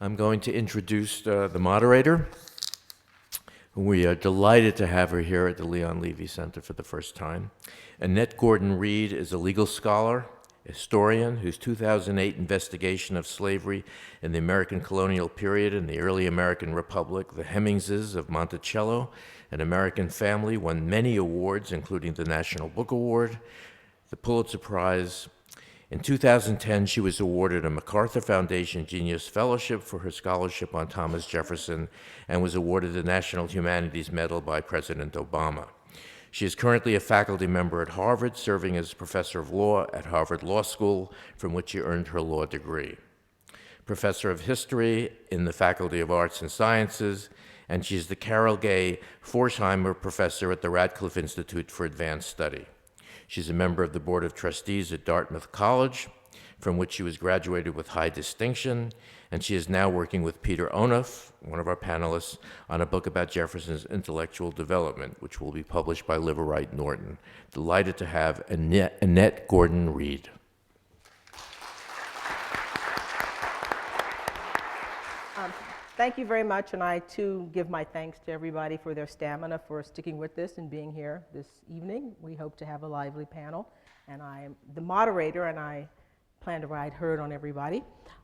I'm going to introduce the moderator. We are delighted to have her here at the Leon Levy Center for the first time. Annette Gordon-Reed is a legal scholar, historian whose 2008 investigation of slavery in the American colonial period and the early American Republic, the Hemmingses of Monticello, an American family, won many awards, including the National Book Award, the Pulitzer Prize. In 2010, she was awarded a MacArthur Foundation Genius Fellowship for her scholarship on Thomas Jefferson and was awarded the National Humanities Medal by President Obama. She is currently a faculty member at Harvard, serving as professor of law at Harvard Law School, from which she earned her law degree. Professor of history in the Faculty of Arts and Sciences, and she is the Carol Gay Forsheimer Professor at the Radcliffe Institute for Advanced Study. She's a member of the Board of Trustees at Dartmouth College, from which she was graduated with high distinction, and she is now working with Peter Onuf, one of our panelists, on a book about Jefferson's intellectual development, which will be published by Liverite Norton. Delighted to have Annette Gordon-Reed. Thank you very much, and I too give my thanks to everybody for their stamina for sticking with this and being here this evening. We hope to have a lively panel, and I am the moderator, and I plan to ride herd on everybody.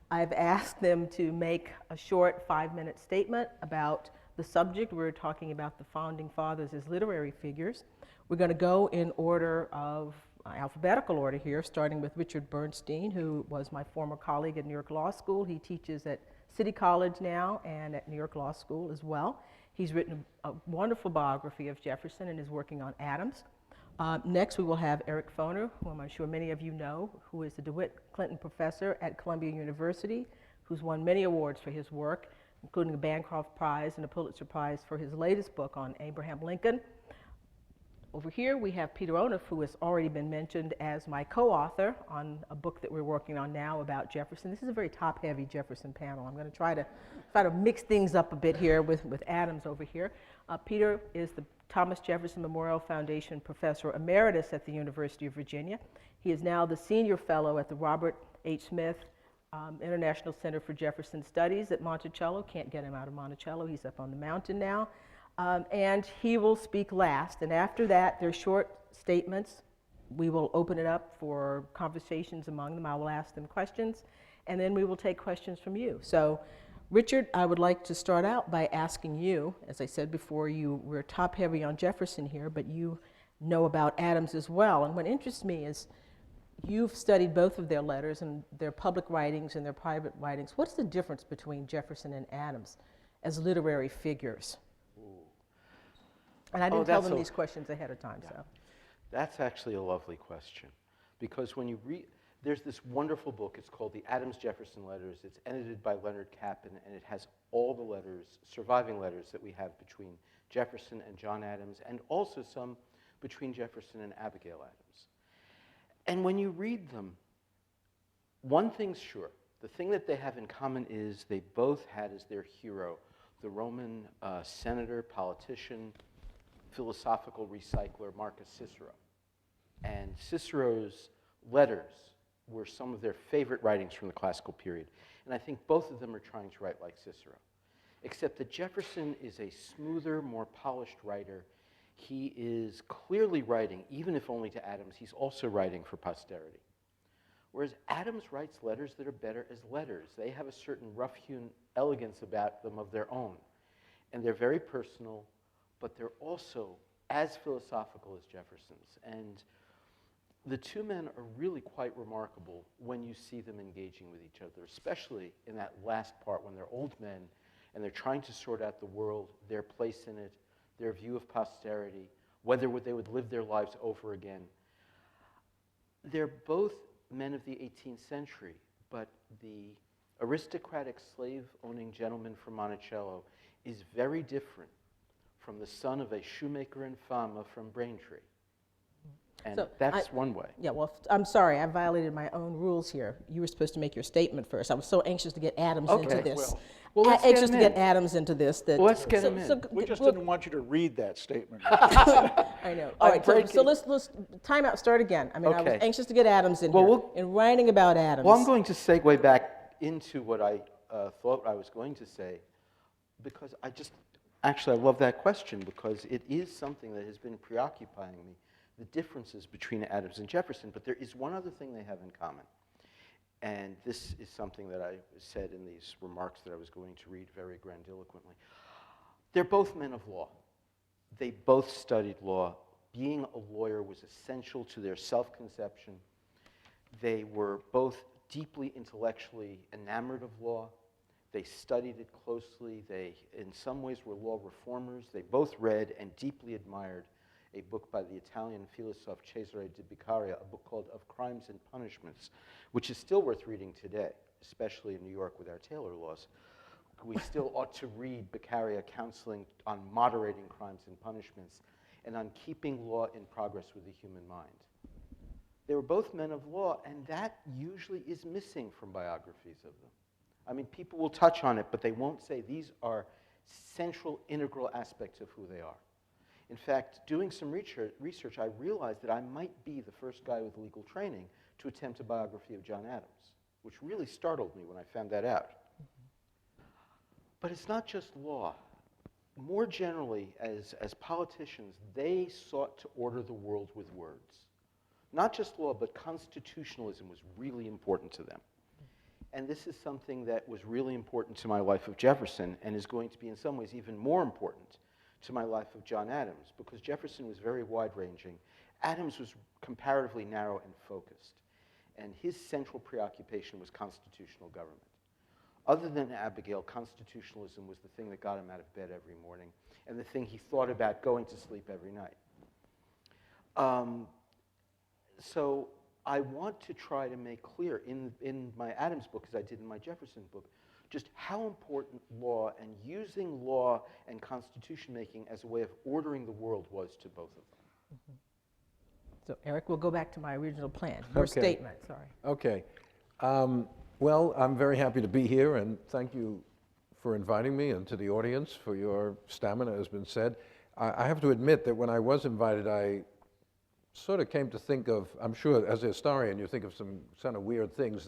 I've asked them to make a short 5-minute statement about the subject. We're talking about the Founding Fathers as literary figures. We're going to go in order of alphabetical order here, starting with Richard Bernstein, who was my former colleague at New York Law School. He teaches at City College now and at New York Law School as well. He's written a wonderful biography of Jefferson and is working on Adams. Next, we will have Eric Foner, whom I'm sure many of you know, who is the DeWitt Clinton Professor at Columbia University, who's won many awards for his work, including the Bancroft Prize and the Pulitzer Prize for his latest book on Abraham Lincoln. Over here, we have Peter Onuf, who has already been mentioned as my co-author on a book that we're working on now about Jefferson. This is a very top-heavy Jefferson panel. I'm going to try to mix things up a bit here with Adams over here. Peter is the Thomas Jefferson Memorial Foundation Professor Emeritus at the University of Virginia. He is now the Senior Fellow at the Robert H. Smith International Center for Jefferson Studies at Monticello. Can't get him out of Monticello. He's up on the mountain now. And he will speak last. And after that, there's short statements. We will open it up for conversations among them. I will ask them questions, and then we will take questions from you. So, Richard, I would like to start out by asking you, as I said before, we're top-heavy on Jefferson here, but you know about Adams as well. And what interests me is you've studied both of their letters and their public writings and their private writings. What's the difference between Jefferson and Adams as literary figures? And I didn't tell them these questions ahead of time, so. That's actually a lovely question, because when you read, there's this wonderful book, it's called The Adams-Jefferson Letters. It's edited by Leonard Capin, and it has all the letters, surviving letters that we have between Jefferson and John Adams, and also some between Jefferson and Abigail Adams. And when you read them, one thing's sure. The thing that they have in common is they both had as their hero the Roman senator, politician, philosophical recycler Marcus Cicero. And Cicero's letters were some of their favorite writings from the classical period. And I think both of them are trying to write like Cicero. Except that Jefferson is a smoother, more polished writer. He is clearly writing, even if only to Adams, he's also writing for posterity. Whereas Adams writes letters that are better as letters. They have a certain rough-hewn elegance about them of their own. And they're very personal, but they're also as philosophical as Jefferson's. And the two men are really quite remarkable when you see them engaging with each other, especially in that last part when they're old men and they're trying to sort out the world, their place in it, their view of posterity, whether they would live their lives over again. They're both men of the 18th century, but the aristocratic slave-owning gentleman from Monticello is very different from the son of a shoemaker in Fama from Braintree. And so that's one way. Yeah, well, I'm sorry, I violated my own rules here. You were supposed to make your statement first. I was so anxious to get Adams into this. Well, let's anxious to get Adams into this. That, let's get him in. We just didn't want you to read that statement. I know. All right, so let's time out, start again. I mean, I was anxious to get Adams in here, in writing about Adams. Well, I'm going to segue back into what I thought I was going to say, because I love that question, because it is something that has been preoccupying me, the differences between Adams and Jefferson. But there is one other thing they have in common. And this is something that I said in these remarks that I was going to read very grandiloquently. They're both men of law. They both studied law. Being a lawyer was essential to their self-conception. They were both deeply intellectually enamored of law. They studied it closely. They, in some ways, were law reformers. They both read and deeply admired a book by the Italian philosopher Cesare di Beccaria, a book called Of Crimes and Punishments, which is still worth reading today, especially in New York with our Taylor laws. We still ought to read Beccaria counseling on moderating crimes and punishments and on keeping law in progress with the human mind. They were both men of law, and that usually is missing from biographies of them. I mean, people will touch on it, but they won't say these are central, integral aspects of who they are. In fact, doing some research, I realized that I might be the first guy with legal training to attempt a biography of John Adams, which really startled me when I found that out. But it's not just law. More generally, as politicians, they sought to order the world with words. Not just law, but constitutionalism was really important to them. And this is something that was really important to my life of Jefferson and is going to be in some ways even more important to my life of John Adams, because Jefferson was very wide-ranging. Adams was comparatively narrow and focused, and his central preoccupation was constitutional government. Other than Abigail, constitutionalism was the thing that got him out of bed every morning and the thing he thought about going to sleep every night. So I want to try to make clear in my Adams book, as I did in my Jefferson book, just how important law and using law and constitution making as a way of ordering the world was to both of them. Mm-hmm. So Eric, we'll go back to my original plan, your Okay. statement, sorry. Okay. Well, I'm very happy to be here, and thank you for inviting me, and to the audience for your stamina, has been said. I have to admit that when I was invited, I sort of came to think of, I'm sure as a historian you think of some kind of weird things,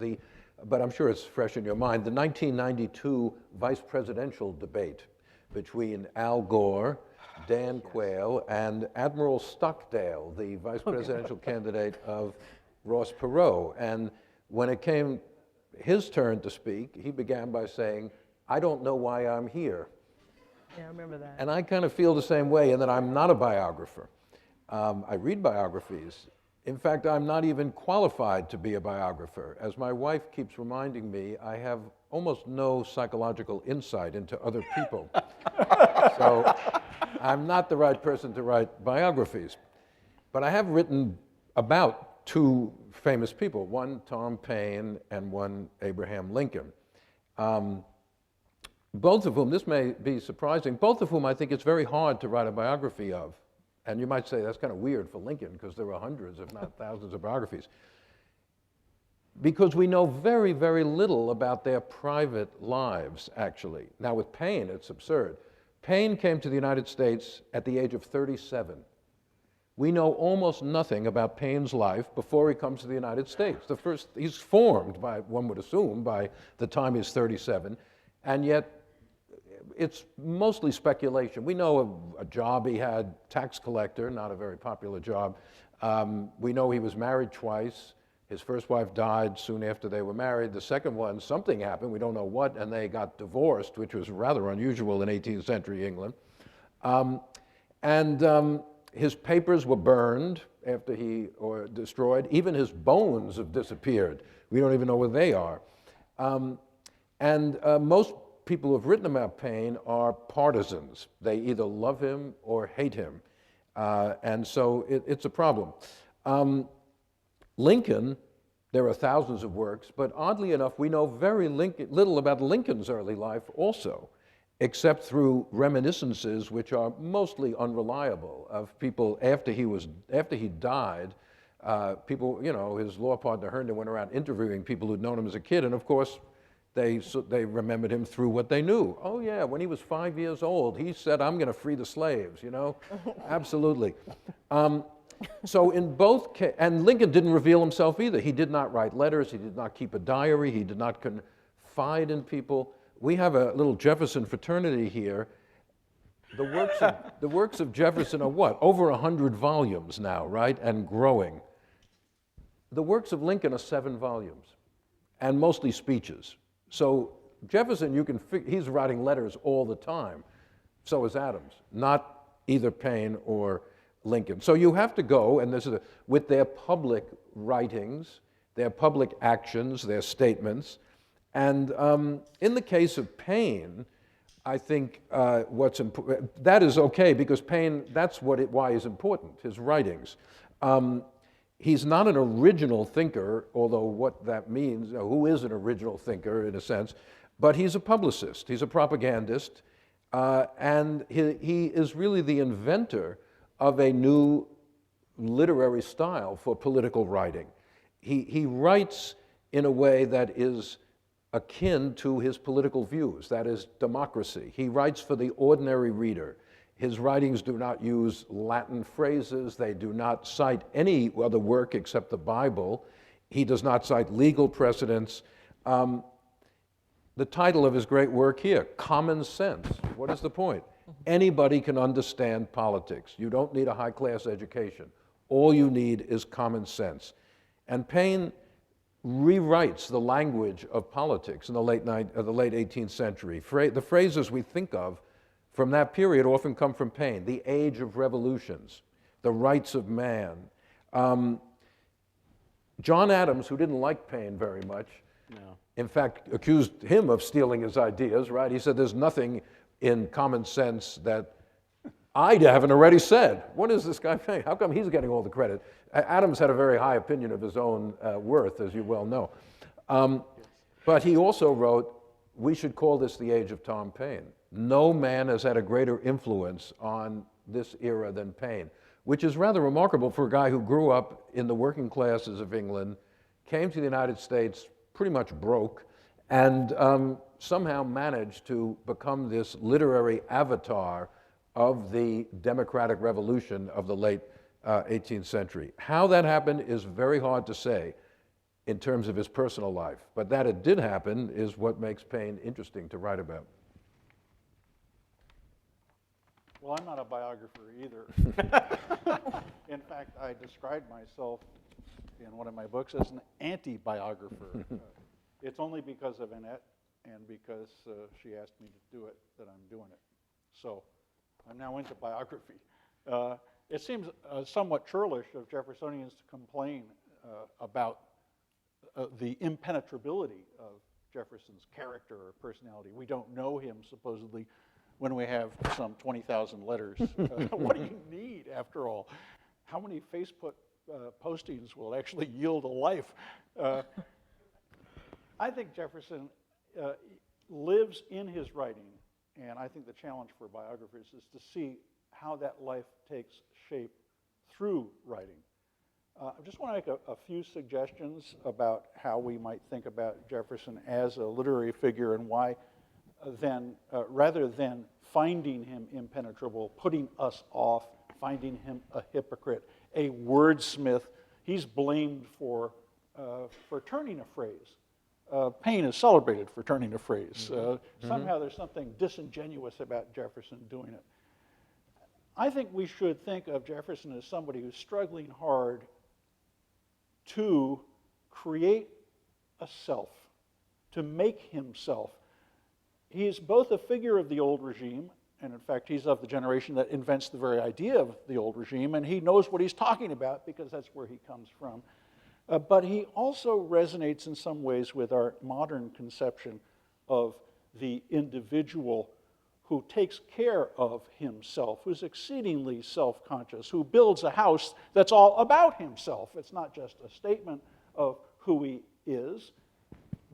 but I'm sure it's fresh in your mind, the 1992 vice presidential debate between Al Gore, Dan Quayle, and Admiral Stockdale, the vice presidential candidate of Ross Perot. And when it came his turn to speak, he began by saying, "I don't know why I'm here." Yeah, I remember that. And I kind of feel the same way in that I'm not a biographer. I read biographies. In fact, I'm not even qualified to be a biographer. As my wife keeps reminding me, I have almost no psychological insight into other people. So I'm not the right person to write biographies. But I have written about two famous people, one Tom Paine and one Abraham Lincoln. Both of whom, this may be surprising, both of whom I think it's very hard to write a biography of. And you might say that's kind of weird for Lincoln because there were hundreds, if not thousands, of biographies. Because we know very, very little about their private lives, actually. Now with Paine, it's absurd. Paine came to the United States at the age of 37. We know almost nothing about Paine's life before he comes to the United States. He's formed by, one would assume, by the time he's 37, and yet it's mostly speculation. We know of a job he had, tax collector, not a very popular job. We know he was married twice. His first wife died soon after they were married. The second one, something happened, we don't know what, and they got divorced, which was rather unusual in 18th century England. His papers were burned or destroyed. Even his bones have disappeared. We don't even know where they are. Most people who have written about Paine are partisans. They either love him or hate him. And so it's a problem. Lincoln, there are thousands of works, but oddly enough, we know very little about Lincoln's early life also, except through reminiscences which are mostly unreliable of people after he died. People, his law partner Herndon went around interviewing people who'd known him as a kid, and of course, they remembered him through what they knew. Oh yeah, when he was 5 years old, he said, "I'm going to free the slaves," Absolutely. So in both and Lincoln didn't reveal himself either. He did not write letters, he did not keep a diary, he did not confide in people. We have a little Jefferson fraternity here. The works of Jefferson are what? Over 100 volumes now, right? And growing. The works of Lincoln are 7 volumes, and mostly speeches. So Jefferson, he's writing letters all the time. So is Adams, not either Paine or Lincoln. So you have to go, and with their public writings, their public actions, their statements. And in the case of Paine, I think that is okay, because Paine, that's why he's important, his writings. He's not an original thinker, although what that means, who is an original thinker in a sense, but he's a publicist, he's a propagandist, and he is really the inventor of a new literary style for political writing. He writes in a way that is akin to his political views, that is democracy. He writes for the ordinary reader. His writings do not use Latin phrases. They do not cite any other work except the Bible. He does not cite legal precedents. The title of his great work here, Common Sense. What is the point? Anybody can understand politics. You don't need a high-class education. All you need is common sense. And Paine rewrites the language of politics in the late 18th century. The phrases we think of from that period often come from Paine. The age of revolutions, the rights of man. John Adams, who didn't like Paine very much, in fact, accused him of stealing his ideas, right? He said, there's nothing in common sense that I haven't already said. What is this guy saying? How come he's getting all the credit? Adams had a very high opinion of his own worth, as you well know. But he also wrote, we should call this the age of Tom Paine. No man has had a greater influence on this era than Paine, which is rather remarkable for a guy who grew up in the working classes of England, came to the United States pretty much broke, and somehow managed to become this literary avatar of the democratic revolution of the late 18th century. How that happened is very hard to say in terms of his personal life, but that it did happen is what makes Paine interesting to write about. Well, I'm not a biographer either. In fact, I described myself in one of my books as an anti-biographer. It's only because of Annette and because she asked me to do it that I'm doing it. So I'm now into biography. It seems somewhat churlish of Jeffersonians to complain about the impenetrability of Jefferson's character or personality. We don't know him, supposedly, when we have some 20,000 letters. What do you need, after all? How many Facebook postings will actually yield a life? I think Jefferson lives in his writing, and I think the challenge for biographers is to see how that life takes shape through writing. I just want to make a few suggestions about how we might think about Jefferson as a literary figure, and why then, rather than finding him impenetrable, putting us off, finding him a hypocrite, a wordsmith, he's blamed for turning a phrase. Paine is celebrated for turning a phrase. Somehow there's something disingenuous about Jefferson doing it. I think we should think of Jefferson as somebody who's struggling hard to create a self, to make himself. He is both a figure of the old regime, and in fact he's of the generation that invents the very idea of the old regime, and he knows what he's talking about because that's where he comes from. But he also resonates in some ways with our modern conception of the individual who takes care of himself, who's exceedingly self-conscious, who builds a house that's all about himself. It's not just a statement of who he is,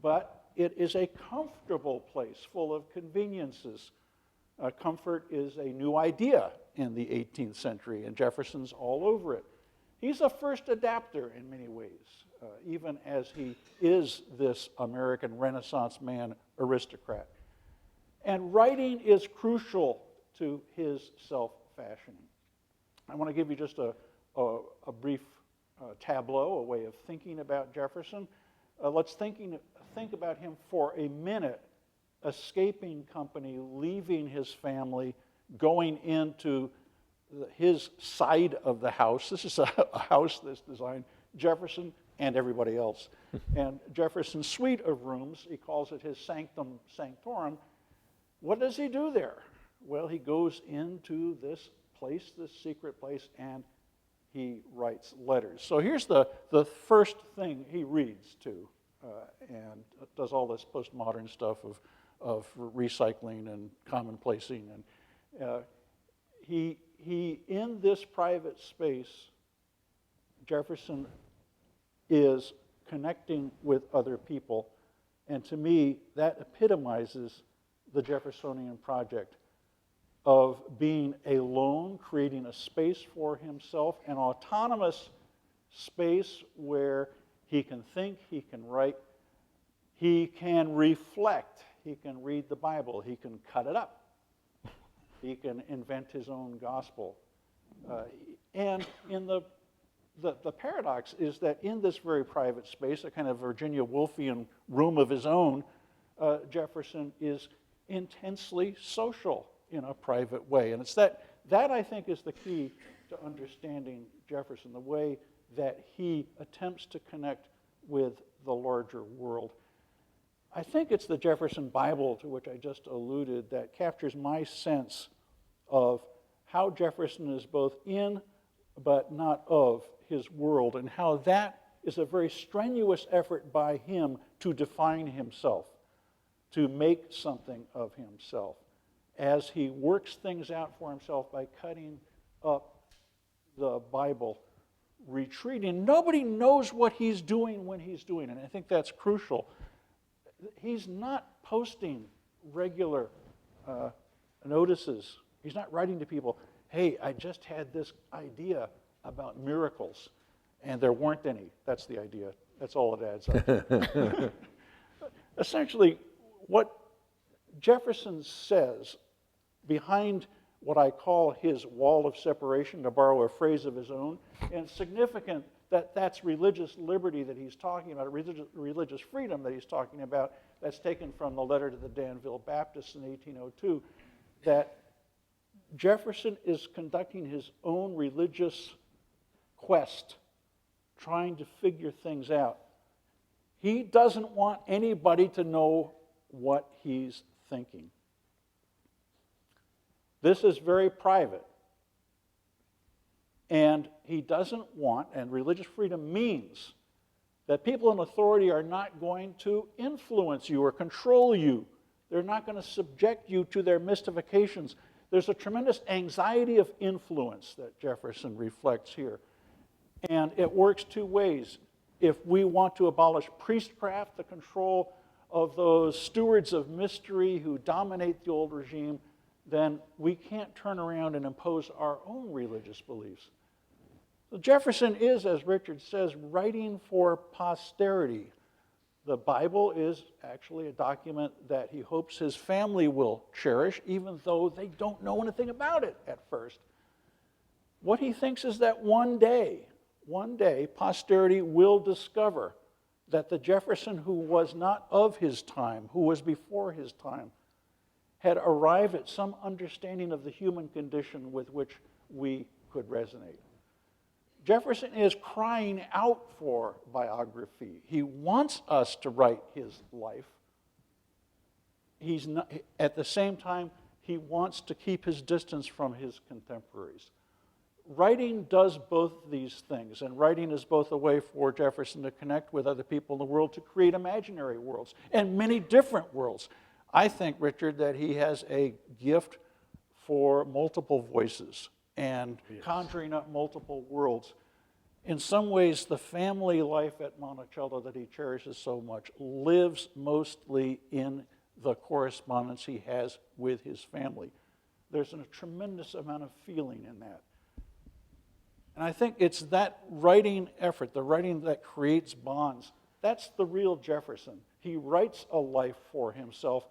but it is a comfortable place full of conveniences. Comfort is a new idea in the 18th century, and Jefferson's all over it. He's a first adapter in many ways, even as he is this American Renaissance man aristocrat. And writing is crucial to his self-fashioning. I want to give you just a brief tableau, a way of thinking about Jefferson. Let's think about him for a minute, escaping company, leaving his family, going into his side of the house. This is a house that's designed Jefferson and everybody else. And Jefferson's suite of rooms, he calls it his sanctum sanctorum. What does he do there? Well, he goes into this place, this secret place, and he writes letters. So here's the first thing he reads to, and does all this postmodern stuff of recycling and commonplacing. And he in this private space, Jefferson is connecting with other people. And to me, that epitomizes the Jeffersonian project of being alone, creating a space for himself, an autonomous space where he can think, he can write, he can reflect, he can read the Bible, he can cut it up, he can invent his own gospel. And in the paradox is that in this very private space, a kind of Virginia Woolfian room of his own, Jefferson is intensely social in a private way. And it's that I think is the key to understanding Jefferson, the way that he attempts to connect with the larger world. I think it's the Jefferson Bible, to which I just alluded, that captures my sense of how Jefferson is both in but not of his world, and how that is a very strenuous effort by him to define himself, to make something of himself, as he works things out for himself by cutting up the Bible, retreating. Nobody knows what he's doing when he's doing it, and I think that's crucial. He's not posting regular notices. He's not writing to people, hey, I just had this idea about miracles, and there weren't any. That's the idea. That's all it adds up to. Essentially, what Jefferson says behind what I call his wall of separation, to borrow a phrase of his own, and it's significant that that's religious liberty that he's talking about, religious freedom that he's talking about, that's taken from the letter to the Danville Baptists in 1802, that Jefferson is conducting his own religious quest, trying to figure things out. He doesn't want anybody to know what he's thinking. This is very private. And he doesn't want, and religious freedom means that people in authority are not going to influence you or control you. They're not going to subject you to their mystifications. There's a tremendous anxiety of influence that Jefferson reflects here. And it works two ways. If we want to abolish priestcraft, the control of those stewards of mystery who dominate the old regime, then we can't turn around and impose our own religious beliefs. So Jefferson is, as Richard says, writing for posterity. The Bible is actually a document that he hopes his family will cherish, even though they don't know anything about it at first. What he thinks is that one day, posterity will discover that the Jefferson who was not of his time, who was before his time, had arrived at some understanding of the human condition with which we could resonate. Jefferson is crying out for biography. He wants us to write his life. He's not, at the same time, he wants to keep his distance from his contemporaries. Writing does both these things, and writing is both a way for Jefferson to connect with other people in the world, to create imaginary worlds, and many different worlds. I think, Richard, that he has a gift for multiple voices and conjuring up multiple worlds. In some ways, the family life at Monticello that he cherishes so much lives mostly in the correspondence he has with his family. There's a tremendous amount of feeling in that. And I think it's that writing effort, the writing that creates bonds, that's the real Jefferson. He writes a life for himself,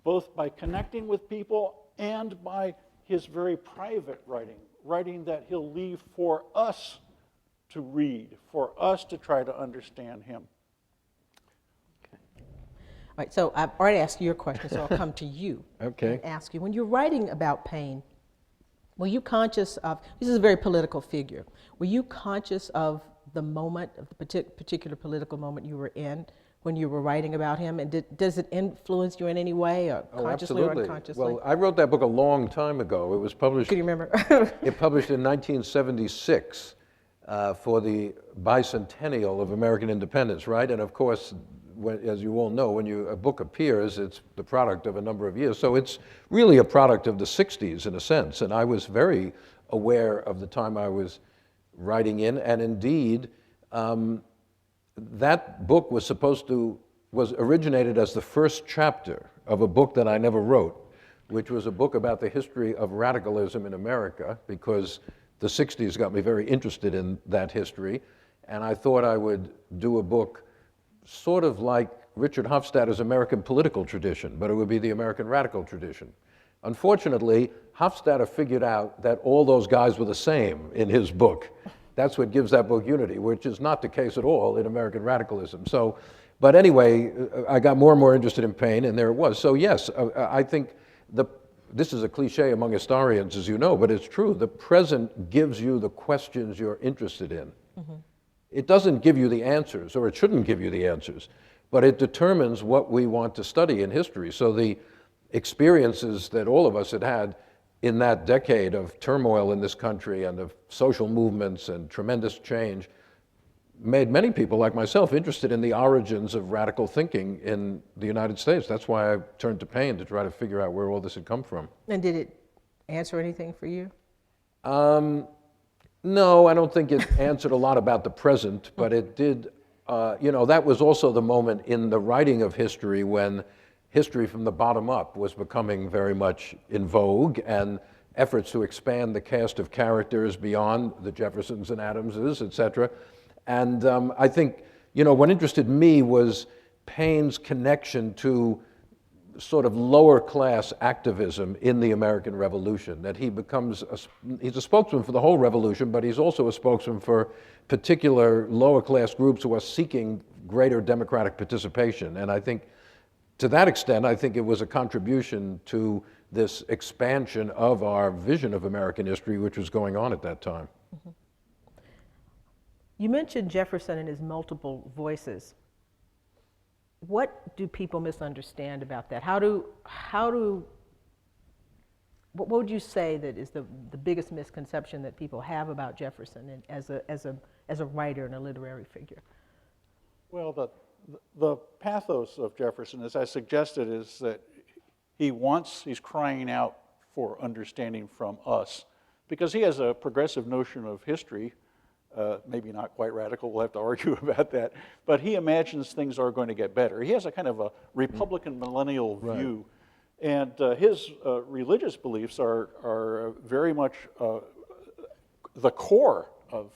both by connecting with people and by his very private writing that he'll leave for us to read, for us to try to understand him. right, so I've already asked you your question, so I'll come to you. Okay. And ask you, when you're writing about Paine, were you conscious of, this is a very political figure, were you conscious of the moment, of the particular political moment you were in when you were writing about him? And does it influence you in any way, or Oh, consciously or absolutely. unconsciously? Well, I wrote that book a long time ago. It was published. Can you remember? It published in 1976 for the bicentennial of American independence, right? And of course, as you all know, when a book appears, it's the product of a number of years. So it's really a product of the 60s in a sense. And I was very aware of the time I was writing in. And indeed, that book was originated as the first chapter of a book that I never wrote, which was a book about the history of radicalism in America, because the 60s got me very interested in that history. And I thought I would do a book sort of like Richard Hofstadter's American political tradition, but it would be the American radical tradition. Unfortunately, Hofstadter figured out that all those guys were the same in his book. That's what gives that book unity, which is not the case at all in American radicalism. So, but anyway, I got more and more interested in Paine, and there it was. So yes, I think this is a cliche among historians, as you know, but it's true. The present gives you the questions you're interested in. Mm-hmm. It doesn't give you the answers, or it shouldn't give you the answers, but it determines what we want to study in history. So the experiences that all of us had in that decade of turmoil in this country and of social movements and tremendous change made many people like myself interested in the origins of radical thinking in the United States. That's why I turned to Paine to try to figure out where all this had come from. And did it answer anything for you? No, I don't think it answered a lot about the present, but it did, that was also the moment in the writing of history when history from the bottom up was becoming very much in vogue, and efforts to expand the cast of characters beyond the Jeffersons and Adamses, et cetera. And I think, what interested me was Paine's connection to sort of lower class activism in the American Revolution, that he's a spokesman for the whole revolution, but he's also a spokesman for particular lower class groups who are seeking greater democratic participation. And I think to that extent, I think it was a contribution to this expansion of our vision of American history, which was going on at that time. Mm-hmm. You mentioned Jefferson and his multiple voices. What do people misunderstand about that? What would you say that is the biggest misconception that people have about Jefferson and as a writer and a literary figure? Well, the pathos of Jefferson, as I suggested, is that he's crying out for understanding from us, because he has a progressive notion of history, maybe not quite radical, we'll have to argue about that, but he imagines things are going to get better. He has a kind of a Republican millennial view, and his religious beliefs are very much the core of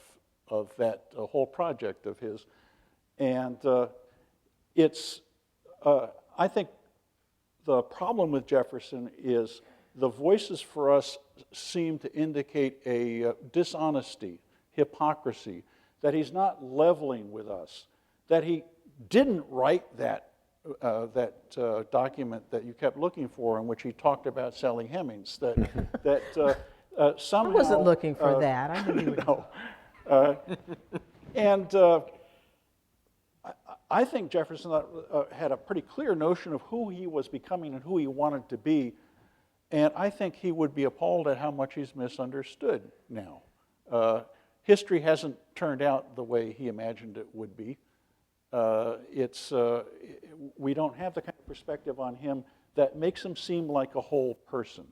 that whole project of his. And I think the problem with Jefferson is the voices for us seem to indicate a dishonesty, hypocrisy, that he's not leveling with us, that he didn't write that document that you kept looking for, in which he talked about Sally Hemings, that somehow... I wasn't looking for that. I knew you would. No. I think Jefferson had a pretty clear notion of who he was becoming and who he wanted to be, and I think he would be appalled at how much he's misunderstood now. History hasn't turned out the way he imagined it would be. We don't have the kind of perspective on him that makes him seem like a whole person.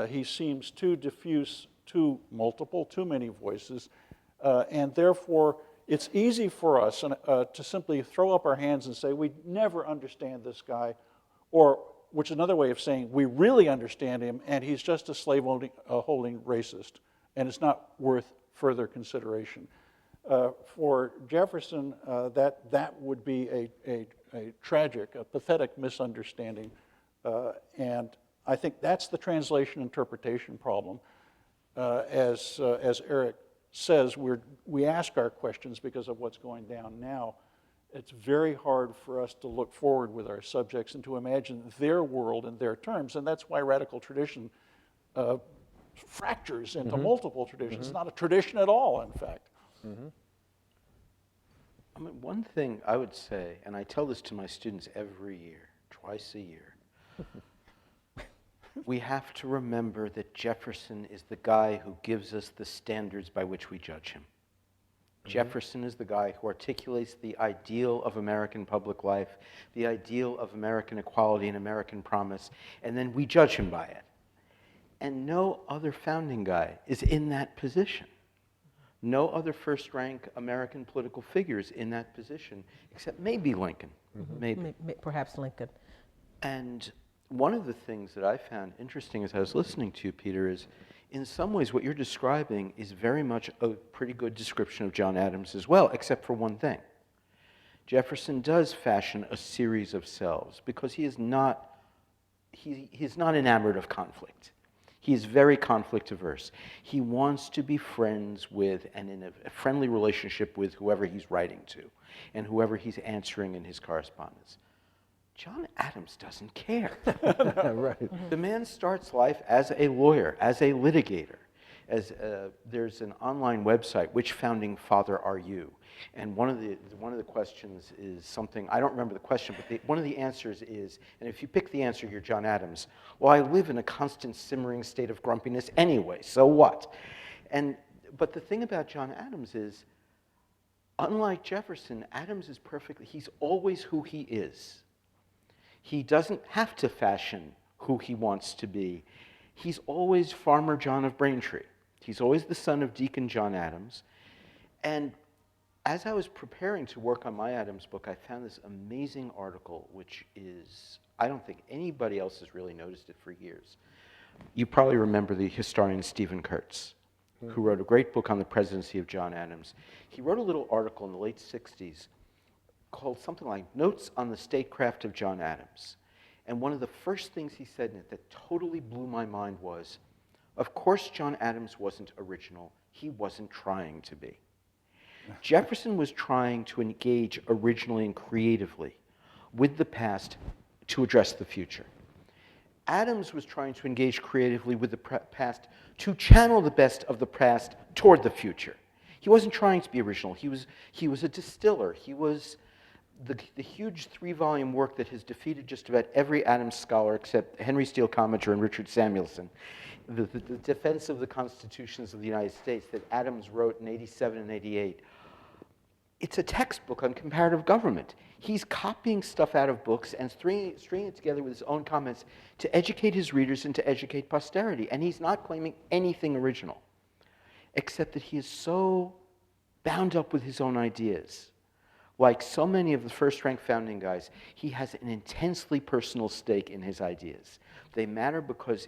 He seems too diffuse, too multiple, too many voices, and therefore it's easy for us to simply throw up our hands and say, we never understand this guy, or, which is another way of saying, we really understand him, and he's just a slave-holding racist, and it's not worth further consideration. For Jefferson, that would be a tragic, a pathetic misunderstanding, and I think that's the translation-interpretation problem. As Eric says, we ask our questions because of what's going down now, it's very hard for us to look forward with our subjects and to imagine their world in their terms. And that's why radical tradition fractures into multiple traditions. It's not a tradition at all, in fact. I mean, one thing I would say, and I tell this to my students every year, twice a year, we have to remember that Jefferson is the guy who gives us the standards by which we judge him. Jefferson is the guy who articulates the ideal of American public life, the ideal of American equality and American promise, and then we judge him by it. And no other founding guy is in that position. No other first-rank American political figure is in that position, except maybe Lincoln, maybe. Perhaps Lincoln. And one of the things that I found interesting as I was listening to you, Peter, is in some ways what you're describing is very much a pretty good description of John Adams as well, except for one thing. Jefferson does fashion a series of selves because he's not enamored of conflict. He is very conflict averse. He wants to be friends with and in a friendly relationship with whoever he's writing to and whoever he's answering in his correspondence. John Adams doesn't care. Right. The man starts life as a lawyer, as a litigator. There's an online website, Which Founding Father Are You? And one of the questions is something, I don't remember the question, but one of the answers is, and if you pick the answer, you're John Adams. Well, I live in a constant simmering state of grumpiness anyway, so what? But the thing about John Adams is, unlike Jefferson, Adams is he's always who he is. He doesn't have to fashion who he wants to be. He's always Farmer John of Braintree. He's always the son of Deacon John Adams. And as I was preparing to work on my Adams book, I found this amazing article, which is, I don't think anybody else has really noticed it for years. You probably remember the historian Stephen Kurtz, who wrote a great book on the presidency of John Adams. He wrote a little article in the late 60s called something like Notes on the Statecraft of John Adams. And one of the first things he said in it that totally blew my mind was, of course John Adams wasn't original. He wasn't trying to be. Jefferson was trying to engage originally and creatively with the past to address the future. Adams was trying to engage creatively with the past to channel the best of the past toward the future. He wasn't trying to be original. He was a distiller. He was the huge 3-volume work that has defeated just about every Adams scholar except Henry Steele Commager and Richard Samuelson, the defense of the constitutions of the United States that Adams wrote in 87 and 88. It's a textbook on comparative government. He's copying stuff out of books and stringing it together with his own comments to educate his readers and to educate posterity. And he's not claiming anything original, except that he is so bound up with his own ideas. Like so many of the first-rank founding guys, he has an intensely personal stake in his ideas. They matter because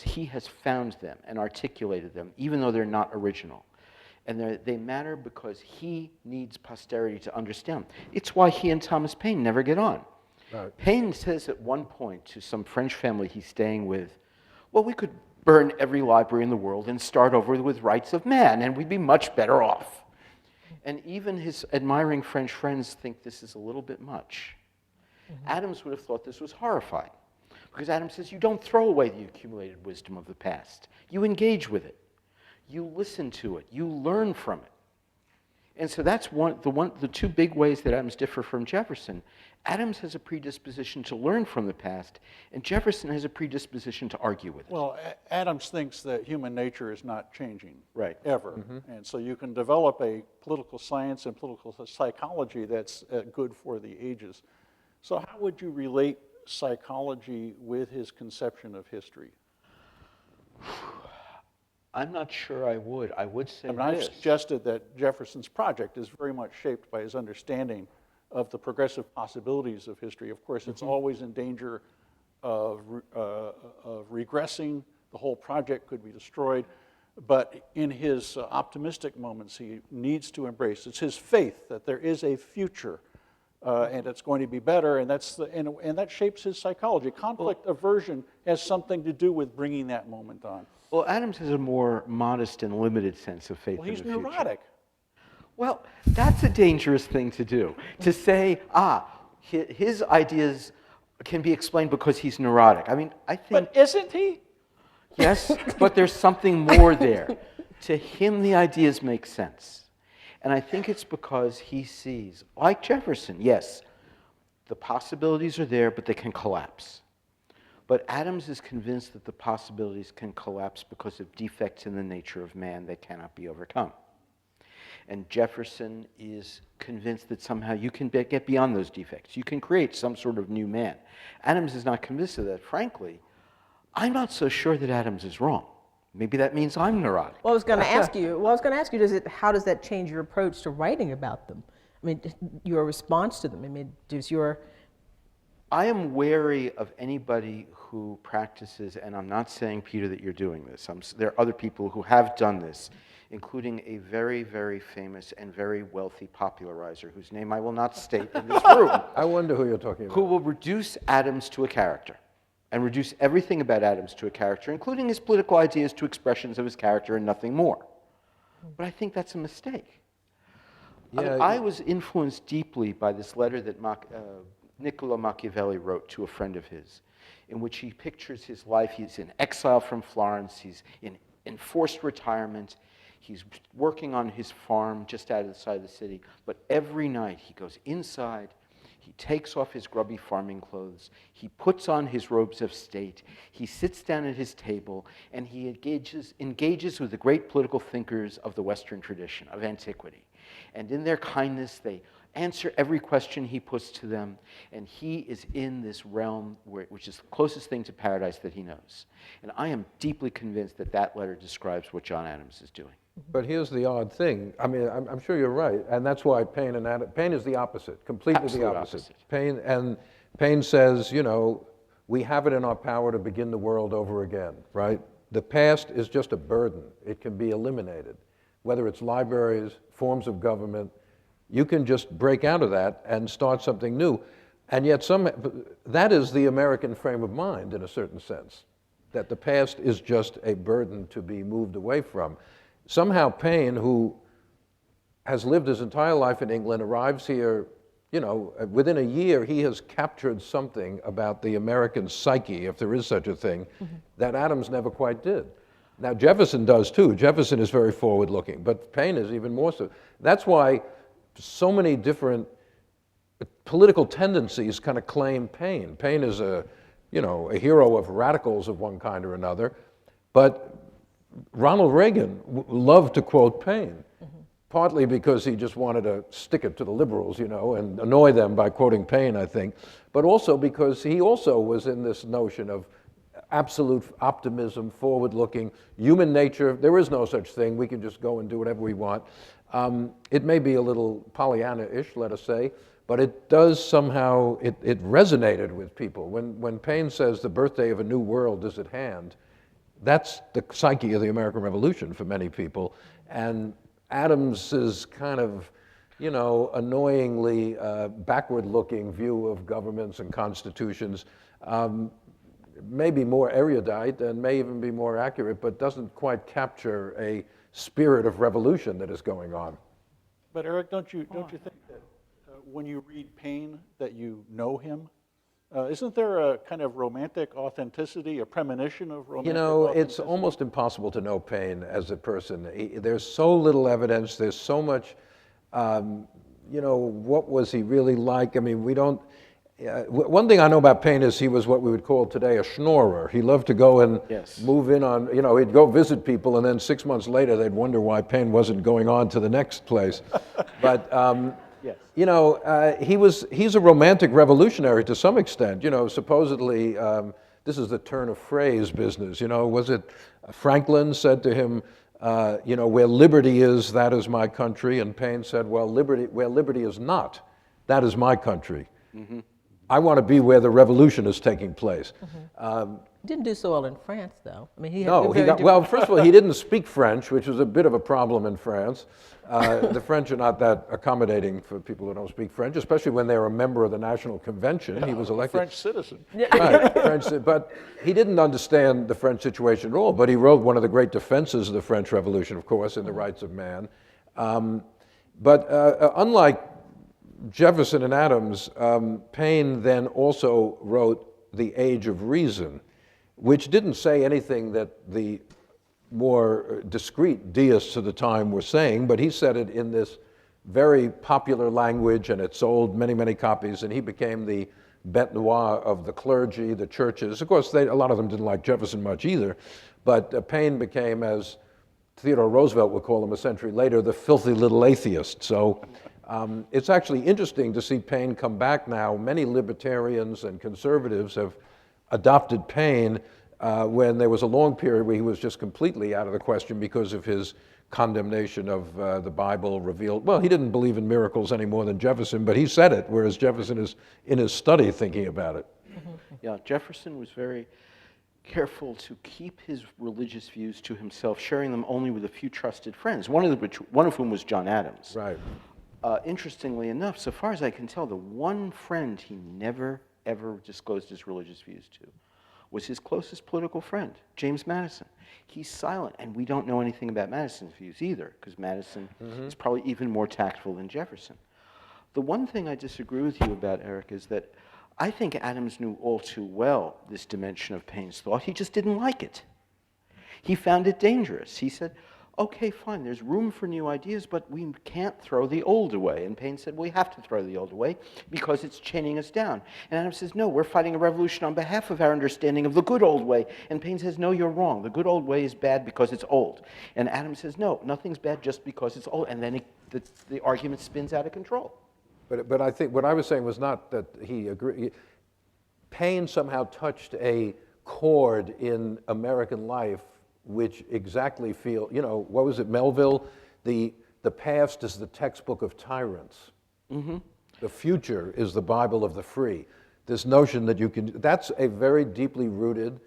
he has found them and articulated them, even though they're not original. And they matter because he needs posterity to understand. It's why he and Thomas Paine never get on. Right. Paine says at one point to some French family he's staying with, well, we could burn every library in the world and start over with Rights of Man, and we'd be much better off. And even his admiring French friends think this is a little bit much. Adams would have thought this was horrifying, because Adams says you don't throw away the accumulated wisdom of the past. You engage with it. You listen to it. You learn from it. And so that's the two big ways that Adams differ from Jefferson. Adams has a predisposition to learn from the past, and Jefferson has a predisposition to argue with it. Well, Adams thinks that human nature is not changing, Right. ever. And so you can develop a political science and political psychology that's good for the ages. So how would you relate psychology with his conception of history? I'm not sure I would. I would say I've this. suggested that Jefferson's project is very much shaped by his understanding of the progressive possibilities of history. Of course, it's always in danger of regressing. The whole project could be destroyed. But in his optimistic moments, he needs to embrace. It's his faith that there is a future and it's going to be better, and that shapes his psychology. Conflict aversion has something to do with bringing that moment on. Well, Adams has a more modest and limited sense of faith Well, in he's the future. neurotic. Well, that's a dangerous thing to do. To say, his ideas can be explained because he's neurotic. I mean, I think, But isn't he? yes, but there's something more there. To him, the ideas make sense. And I think it's because he sees, like Jefferson, yes, the possibilities are there, but they can collapse. But Adams is convinced that the possibilities can collapse because of defects in the nature of man that cannot be overcome. And Jefferson is convinced that somehow you can get beyond those defects. You can create some sort of new man. Adams is not convinced of that. Frankly, I'm not so sure that Adams is wrong. Maybe that means I'm neurotic. Well, I was going to ask you, how does that change your approach to writing about them? I mean, your response to them? I mean, I am wary of anybody who practices, and I'm not saying, Peter, that you're doing this. There are other people who have done this, including a very, very famous and very wealthy popularizer whose name I will not state in this room. I wonder who you're talking about. Who will reduce Adams to a character and reduce everything about Adams to a character, including his political ideas to expressions of his character and nothing more. But I think that's a mistake. I was influenced deeply by this letter that Niccolo Machiavelli wrote to a friend of his, in which he pictures his life. He's in exile from Florence. He's in enforced retirement. He's working on his farm just out of the side of the city. But every night he goes inside, he takes off his grubby farming clothes, he puts on his robes of state, he sits down at his table, and he engages with the great political thinkers of the Western tradition, of antiquity. And in their kindness, they answer every question he puts to them, and he is in this realm which is the closest thing to paradise that he knows. And I am deeply convinced that that letter describes what John Adams is doing. But here's the odd thing. I mean, I'm sure you're right, and that's why Paine and Adams, Paine is the opposite, completely Absolute the opposite. opposite. Paine says, you know, we have it in our power to begin the world over again, right? The past is just a burden. It can be eliminated. Whether it's libraries, forms of government, you can just break out of that and start something new. And yet that is the American frame of mind in a certain sense, that the past is just a burden to be moved away from. Somehow Paine, who has lived his entire life in England, arrives here, you know, within a year he has captured something about the American psyche, if there is such a thing, that Adams never quite did. Now Jefferson does too. Jefferson is very forward-looking, but Paine is even more so. That's why so many different political tendencies kind of claim Paine. Paine is a hero of radicals of one kind or another, but Ronald Reagan loved to quote Paine, partly because he just wanted to stick it to the liberals, you know, and annoy them by quoting Paine, I think, but also because he also was in this notion of absolute optimism, forward-looking, human nature. There is no such thing. We can just go and do whatever we want. It may be a little Pollyanna-ish, let us say, but it does somehow, it resonated with people. When Paine says the birthday of a new world is at hand, that's the psyche of the American Revolution for many people. And Adams's kind of, you know, annoyingly backward-looking view of governments and constitutions may be more erudite and may even be more accurate, but doesn't quite capture a spirit of revolution that is going on. But Eric, don't you think that when you read Paine that you know him? Isn't there a kind of romantic authenticity, a premonition of romantic authenticity? It's almost impossible to know Paine as a person. There's so little evidence, there's so much, what was he really like? I mean, we don't, one thing I know about Paine is he was what we would call today a schnorrer. He loved to go and move in on, he'd go visit people, and then 6 months later they'd wonder why Paine wasn't going on to the next place. But, he's a romantic revolutionary to some extent. Supposedly, this is the turn of phrase business. Was it Franklin said to him, where liberty is, that is my country. And Paine said, well, where liberty is not, that is my country. Mm-hmm. I want to be where the revolution is taking place. Mm-hmm. Didn't do so well in France, though. I mean, first of all, he didn't speak French, which was a bit of a problem in France. The French are not that accommodating for people who don't speak French, especially when they're a member of the National Convention. Yeah, he was elected. French citizen. Right, but he didn't understand the French situation at all. But he wrote one of the great defenses of the French Revolution, of course, in The Rights of Man. But unlike Jefferson and Adams, Paine then also wrote The Age of Reason, which didn't say anything that the more discreet deists of the time were saying, but he said it in this very popular language, and it sold many, many copies, and he became the bête noire of the clergy, the churches. Of course, a lot of them didn't like Jefferson much either, but Paine became, as Theodore Roosevelt would call him a century later, the filthy little atheist. So it's actually interesting to see Paine come back now. Many libertarians and conservatives have adopted Paine when there was a long period where he was just completely out of the question because of his condemnation of the Bible revealed. Well, he didn't believe in miracles any more than Jefferson, but he said it, whereas Jefferson is in his study thinking about it. Yeah, Jefferson was very careful to keep his religious views to himself, sharing them only with a few trusted friends, one of whom was John Adams. Right. Interestingly enough, so far as I can tell, the one friend he never, ever disclosed his religious views to was his closest political friend, James Madison. He's silent, and we don't know anything about Madison's views either, because Madison is probably even more tactful than Jefferson. The one thing I disagree with you about, Eric, is that I think Adams knew all too well this dimension of Paine's thought. He just didn't like it. He found it dangerous. He said, okay, fine, there's room for new ideas, but we can't throw the old away. And Paine said, we have to throw the old away because it's chaining us down. And Adams says, no, we're fighting a revolution on behalf of our understanding of the good old way. And Paine says, no, you're wrong. The good old way is bad because it's old. And Adams says, no, nothing's bad just because it's old. And then the argument spins out of control. But I think what I was saying was not that he agreed. Paine somehow touched a chord in American life which exactly feel, what was it, Melville? The past is the textbook of tyrants. Mm-hmm. The future is the Bible of the free. This notion that that's a very deeply rooted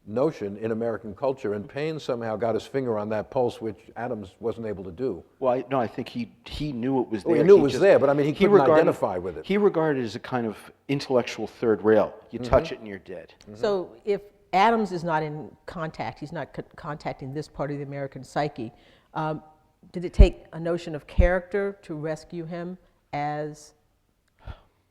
notion in American culture, and Paine somehow got his finger on that pulse, which Adams wasn't able to do. Well, I think he knew it was there. He knew it was there, but I mean, he couldn't identify with it. He regarded it as a kind of intellectual third rail. You touch it and you're dead. So if Adams is not in contact, he's not contacting this part of the American psyche, did it take a notion of character to rescue him as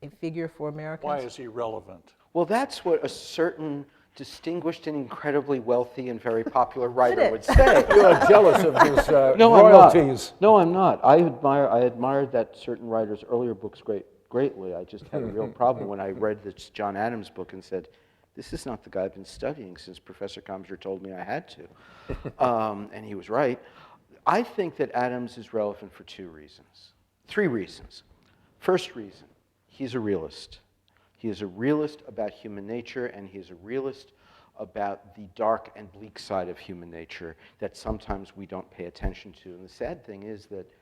a figure for Americans? Why is he relevant? Well, that's what a certain distinguished and incredibly wealthy and very popular writer would say. You are jealous of his No, royalties. No, I'm not. I admired that certain writer's earlier books greatly. I just had a real problem when I read this John Adams book and said, this is not the guy I've been studying since Professor Comser told me I had to. And he was right. I think that Adams is relevant for three reasons. First reason, he's a realist. He is a realist about human nature, and he is a realist about the dark and bleak side of human nature that sometimes we don't pay attention to. And the sad thing is that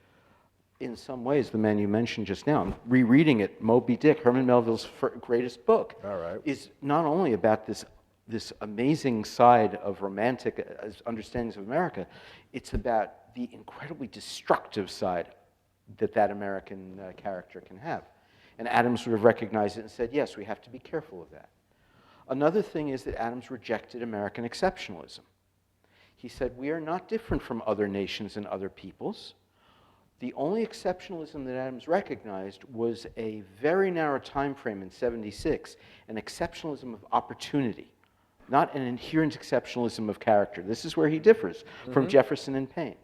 in some ways, the man you mentioned just now, I'm rereading it, Moby Dick, Herman Melville's greatest book, is not only about this amazing side of romantic understandings of America, it's about the incredibly destructive side that American character can have. And Adams would have recognized it and said, yes, we have to be careful of that. Another thing is that Adams rejected American exceptionalism. He said, we are not different from other nations and other peoples. The only exceptionalism that Adams recognized was a very narrow time frame in '76, an exceptionalism of opportunity, not an inherent exceptionalism of character. This is where he differs from Jefferson and Paine.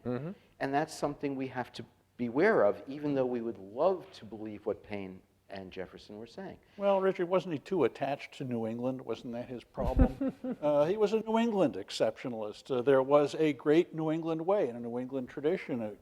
And that's something we have to beware of, even though we would love to believe what Paine and Jefferson were saying. Well, Richard, wasn't he too attached to New England? Wasn't that his problem? He was a New England exceptionalist. There was a great New England way and a New England tradition,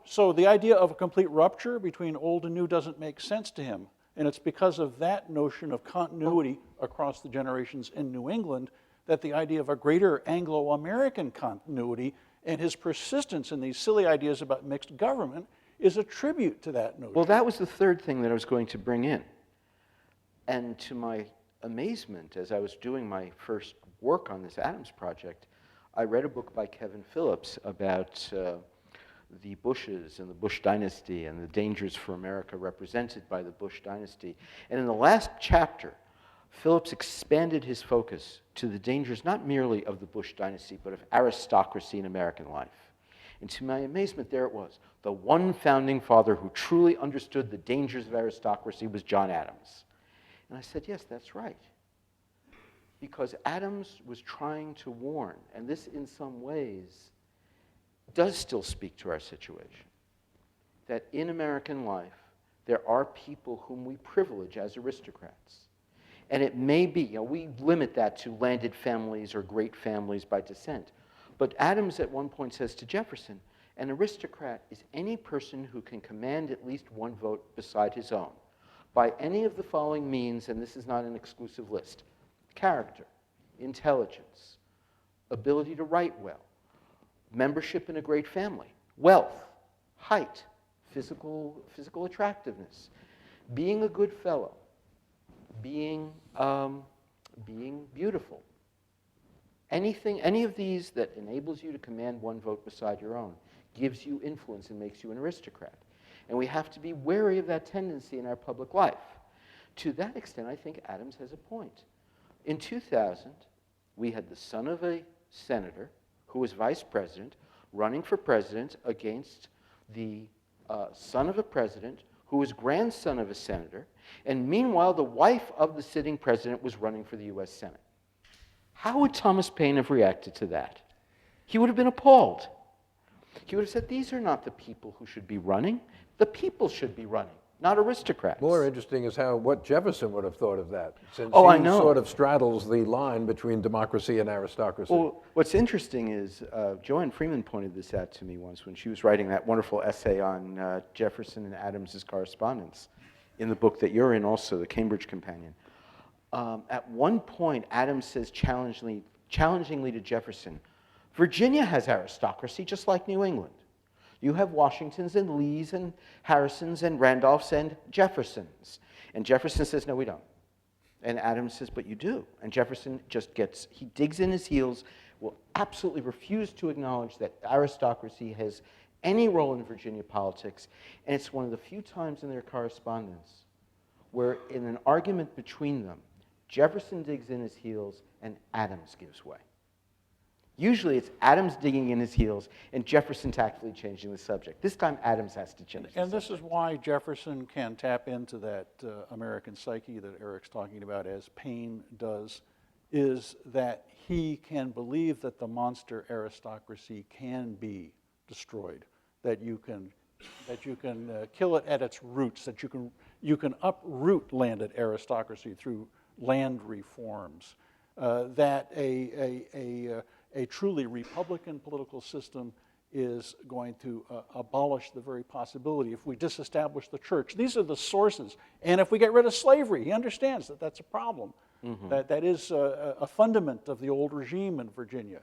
so the idea of a complete rupture between old and new doesn't make sense to him. And it's because of that notion of continuity across the generations in New England that the idea of a greater Anglo-American continuity and his persistence in these silly ideas about mixed government is a tribute to that notion. Well, that was the third thing that I was going to bring in. And to my amazement, as I was doing my first work on this Adams project, I read a book by Kevin Phillips about the Bushes and the Bush dynasty and the dangers for America represented by the Bush dynasty. And in the last chapter, Phillips expanded his focus to the dangers not merely of the Bush dynasty, but of aristocracy in American life. And to my amazement, there it was. The one founding father who truly understood the dangers of aristocracy was John Adams. And I said, yes, that's right. Because Adams was trying to warn, and this in some ways does still speak to our situation, that in American life, there are people whom we privilege as aristocrats. And it may be, we limit that to landed families or great families by descent. But Adams at one point says to Jefferson, an aristocrat is any person who can command at least one vote beside his own by any of the following means, and this is not an exclusive list: character, intelligence, ability to write well, membership in a great family, wealth, height, physical attractiveness, being a good fellow, being beautiful. Any of these that enables you to command one vote beside your own gives you influence and makes you an aristocrat. And we have to be wary of that tendency in our public life. To that extent, I think Adams has a point. In 2000, we had the son of a senator who was vice president running for president against the son of a president who was grandson of a senator, and meanwhile, the wife of the sitting president was running for the US Senate. How would Thomas Paine have reacted to that? He would have been appalled. He would have said, these are not the people who should be running. The people should be running, not aristocrats. More interesting is what Jefferson would have thought of that, since I he know. sort of straddles the line between democracy and aristocracy. Well, what's interesting is Joanne Freeman pointed this out to me once when she was writing that wonderful essay on Jefferson and Adams's correspondence in the book that you're in also, The Cambridge Companion. At one point, Adams says challengingly to Jefferson, Virginia has aristocracy just like New England. You have Washingtons and Lees and Harrisons and Randolphs and Jeffersons. And Jefferson says, no, we don't. And Adams says, but you do. And Jefferson he digs in his heels, will absolutely refuse to acknowledge that aristocracy has any role in Virginia politics. And it's one of the few times in their correspondence where in an argument between them, Jefferson digs in his heels and Adams gives way. Usually it's Adams digging in his heels and Jefferson tactfully changing the subject. This time Adams has to change the subject. And this is why Jefferson can tap into that American psyche that Eric's talking about, as Paine does, is that he can believe that the monster aristocracy can be destroyed, that you can kill it at its roots, that you can uproot landed aristocracy through land reforms, that a truly Republican political system is going to abolish the very possibility if we disestablish the church. These are the sources. And if we get rid of slavery, he understands that that's a problem. Mm-hmm. That is a fundament of the old regime in Virginia.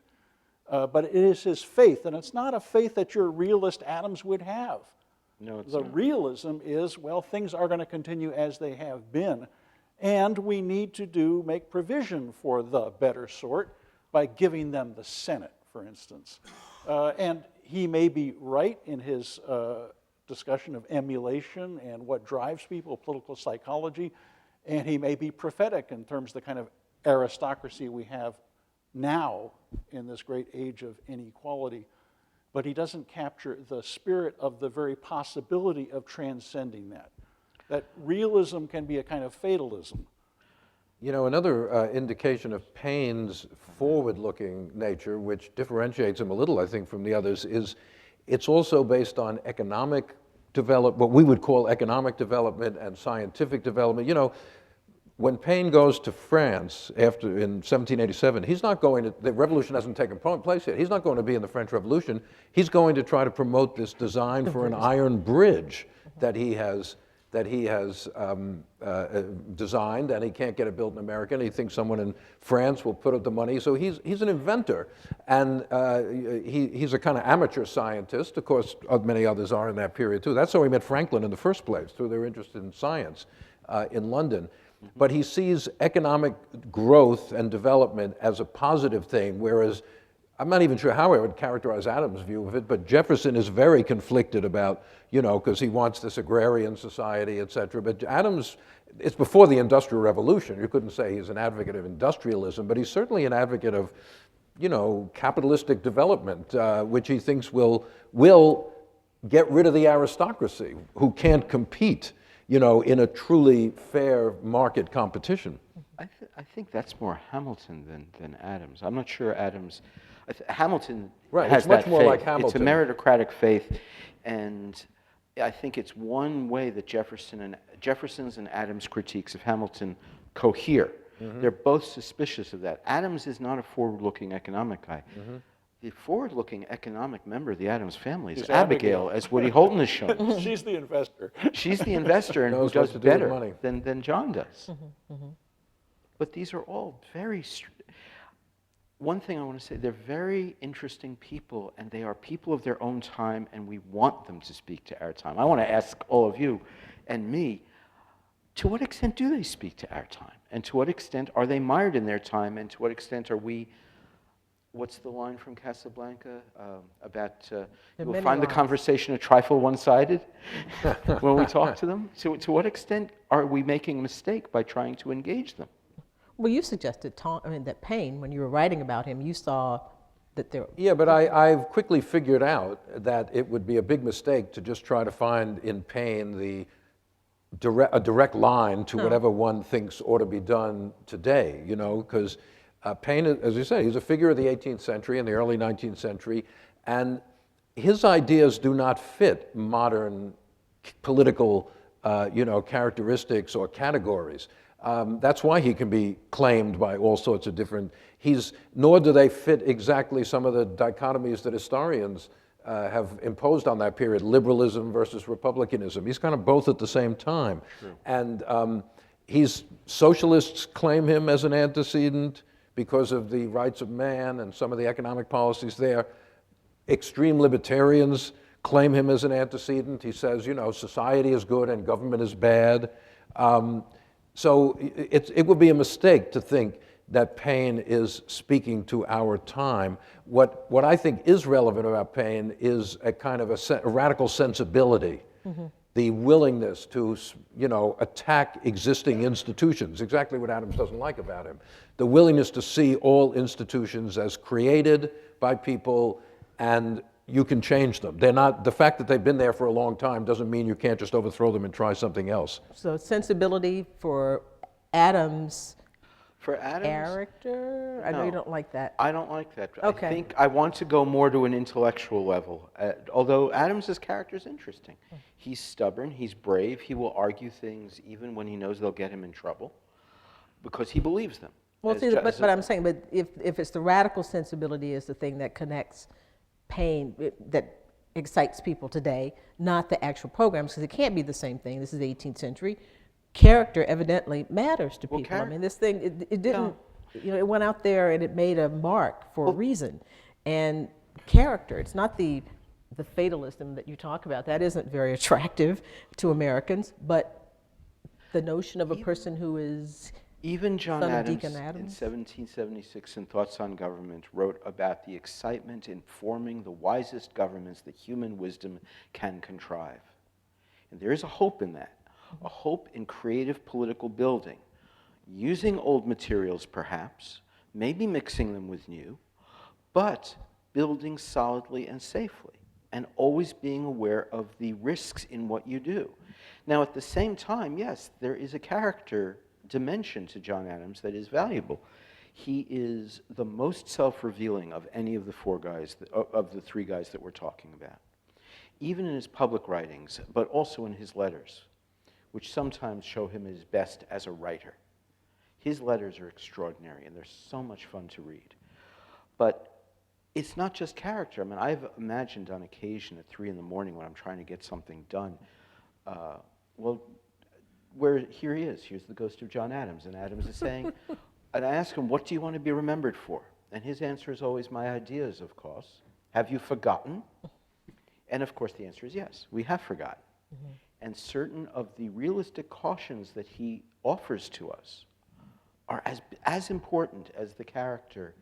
But it is his faith, and it's not a faith that your realist Adams would have. No, it's the not. realism is, well, things are going to continue as they have been, and we need to make provision for the better sort by giving them the Senate, for instance. And he may be right in his discussion of emulation and what drives people, political psychology, and he may be prophetic in terms of the kind of aristocracy we have now in this great age of inequality, but he doesn't capture the spirit of the very possibility of transcending that. That realism can be a kind of fatalism. You know, another indication of Paine's forward-looking nature, which differentiates him a little, I think, from the others, is it's also based on economic development, what we would call economic development and scientific development. You know, when Paine goes to France in 1787, he's not going to, the revolution hasn't taken place yet. He's not going to be in the French Revolution. He's going to try to promote this design for an iron bridge that he has designed, and he can't get it built in America, and he thinks someone in France will put up the money. So he's an inventor, and he's a kind of amateur scientist. Of course, many others are in that period too. That's how he met Franklin in the first place, through their interest in science in London. But he sees economic growth and development as a positive thing, whereas I'm not even sure how I would characterize Adams' view of it, but Jefferson is very conflicted about, because he wants this agrarian society, et cetera. But Adams, it's before the Industrial Revolution. You couldn't say he's an advocate of industrialism, but he's certainly an advocate of capitalistic development, which he thinks will get rid of the aristocracy who can't compete, in a truly fair market competition. I think that's more Hamilton than Adams. I'm not sure Adams. Hamilton Right, has it's much that more faith. like Hamilton. It's a meritocratic faith, and I think it's one way that Jefferson's and Adams' critiques of Hamilton cohere. They're both suspicious of that. Adams is not a forward-looking economic guy. The forward-looking economic member of the Adams family is Is Abigail, as Woody Holton has shown. She's the investor. She's the investor and who Knows what does to do with better money. than John does. But these are all one thing I want to say, they're very interesting people, and they are people of their own time, and we want them to speak to our time. I want to ask all of you and me, to what extent do they speak to our time? And to what extent are they mired in their time? And to what extent are we, what's the line from Casablanca about, you will many find the lines. conversation a trifle one-sided when we talk to them? To what extent are we making a mistake by trying to engage them? Well, you suggested that Paine, when you were writing about him, you saw that there. Yeah, but I've quickly figured out that it would be a big mistake to just try to find in Paine a direct line to whatever one thinks ought to be done today, because Paine, as you say, he's a figure of the 18th century and the early 19th century, and his ideas do not fit modern political, characteristics or categories. That's why he can be claimed by all sorts of different, nor do they fit exactly some of the dichotomies that historians have imposed on that period, liberalism versus republicanism. He's kind of both at the same time. True. And socialists claim him as an antecedent because of the rights of man and some of the economic policies there. Extreme libertarians claim him as an antecedent. He says, society is good and government is bad. So it would be a mistake to think that Paine is speaking to our time. What I think is relevant about Paine is a kind of a radical sensibility, the willingness to, attack existing institutions, exactly what Adams doesn't like about him. The willingness to see all institutions as created by people, and you can change them. The fact that they've been there for a long time doesn't mean you can't just overthrow them and try something else. So sensibility for Adams' For Adams, character? I know you don't like that. I don't like that. Okay. I think I want to go more to an intellectual level. Although Adams's character is interesting. He's stubborn, he's brave, he will argue things even when he knows they'll get him in trouble because he believes them. Well, see, but I'm saying, but if it's the radical sensibility is the thing that connects Paine, that excites people today, not the actual programs, because it can't be the same thing. This is the 18th century. Character evidently matters to people. I mean, this thing, it didn't, it went out there and it made a mark for a reason. And character, it's not the fatalism that you talk about. That isn't very attractive to Americans, but the notion of a person who is even John son of Adams, Deacon in Adams 1776 in Thoughts on Government wrote about the excitement in forming the wisest governments that human wisdom can contrive. And there is a hope in that. A hope in creative political building, using old materials perhaps, maybe mixing them with new, but building solidly and safely, and always being aware of the risks in what you do. Now, at the same time, yes, there is a character dimension to John Adams that is valuable. He is the most self-revealing of any of the of the three guys that we're talking about, even in his public writings, but also in his letters, which sometimes show him his best as a writer. His letters are extraordinary, and they're so much fun to read. But it's not just character. I mean, I've imagined on occasion at 3 in the morning when I'm trying to get something done, here he is, here's the ghost of John Adams, and Adams is saying, and I ask him, what do you want to be remembered for? And his answer is always, my ideas, of course. Have you forgotten? And of course the answer is yes, we have forgotten. And certain of the realistic cautions that he offers to us are as important as the character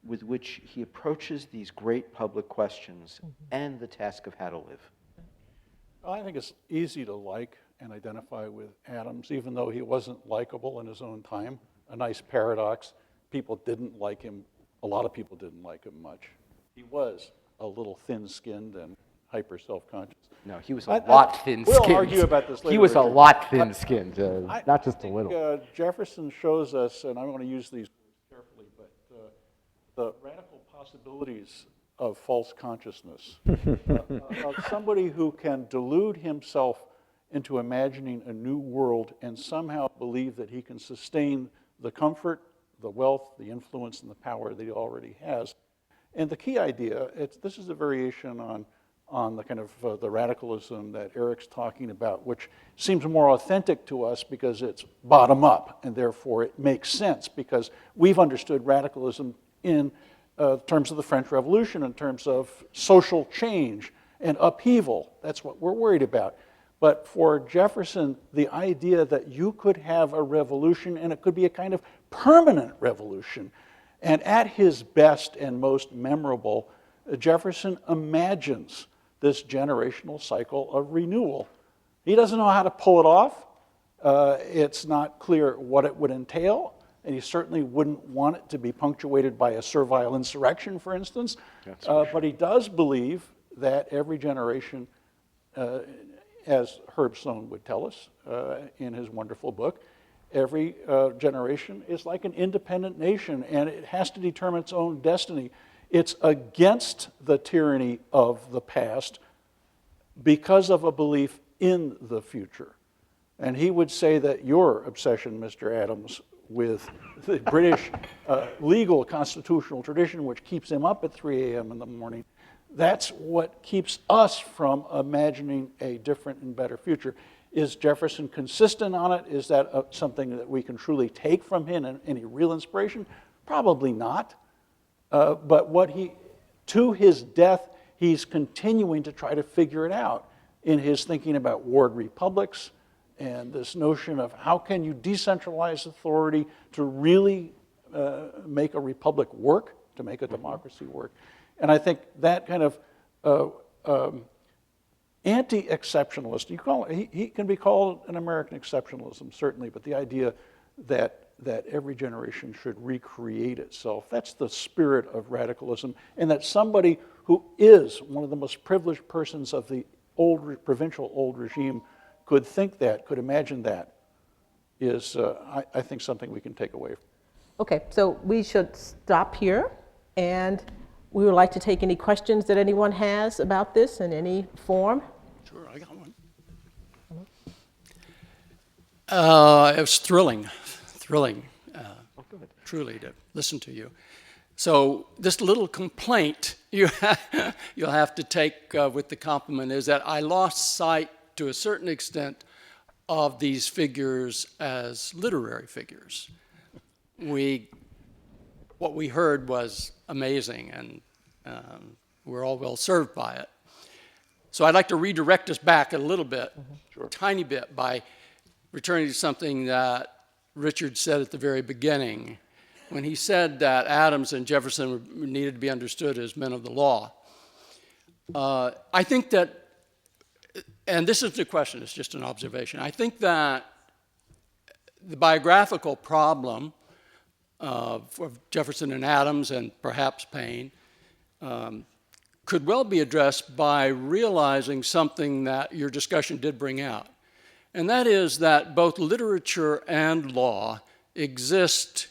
with which he approaches these great public questions and the task of how to live. I think it's easy to like and identify with Adams, even though he wasn't likable in his own time. A nice paradox. People didn't like him a lot of people didn't like him much. He was a little thin-skinned and hyper self-conscious. No, he was a I- lot thin-skinned. We'll argue about this later. He was a Richard. lot thin-skinned, not just a think, little. Jefferson shows us, and I want to use these words carefully, but the radical possibilities of false consciousness, of somebody who can delude himself into imagining a new world and somehow believe that he can sustain the comfort, the wealth, the influence, and the power that he already has. And the key idea, this is a variation on the kind of the radicalism that Eric's talking about, which seems more authentic to us because it's bottom up, and therefore it makes sense because we've understood radicalism in terms of the French Revolution, in terms of social change and upheaval. That's what we're worried about. But for Jefferson, the idea that you could have a revolution and it could be a kind of permanent revolution. And at his best and most memorable, Jefferson imagines this generational cycle of renewal. He doesn't know how to pull it off. It's not clear what it would entail, and he certainly wouldn't want it to be punctuated by a servile insurrection, for instance. But he does believe that every generation, as Herb Sloan would tell us in his wonderful book, every generation is like an independent nation, and it has to determine its own destiny. It's against the tyranny of the past because of a belief in the future. And he would say that your obsession, Mr. Adams, with the British legal constitutional tradition, which keeps him up at 3 a.m. in the morning, that's what keeps us from imagining a different and better future. Is Jefferson consistent on it? Is that something that we can truly take from him and any real inspiration? Probably not. But to his death, he's continuing to try to figure it out in his thinking about ward republics and this notion of how can you decentralize authority to really make a republic work, to make a democracy work. And I think that kind of anti-exceptionalist, he can be called an American exceptionalism, certainly, but the idea that every generation should recreate itself, that's the spirit of radicalism, and that somebody who is one of the most privileged persons of the provincial old regime could think that, could imagine that, is, I think, something we can take away. Okay, so we should stop here, and we would like to take any questions that anyone has about this in any form. Sure, I got one. It was thrilling, truly, to listen to you. So this little complaint you'll have to take with the compliment is that I lost sight, to a certain extent, of these figures as literary figures. What we heard was amazing, and we're all well served by it. So I'd like to redirect us back a little bit, a tiny bit, by returning to something that Richard said at the very beginning, when he said that Adams and Jefferson needed to be understood as men of the law. I think that, and this isn't a question, it's just an observation, I think that the biographical problem for Jefferson and Adams, and perhaps Paine, could well be addressed by realizing something that your discussion did bring out. And that is that both literature and law exist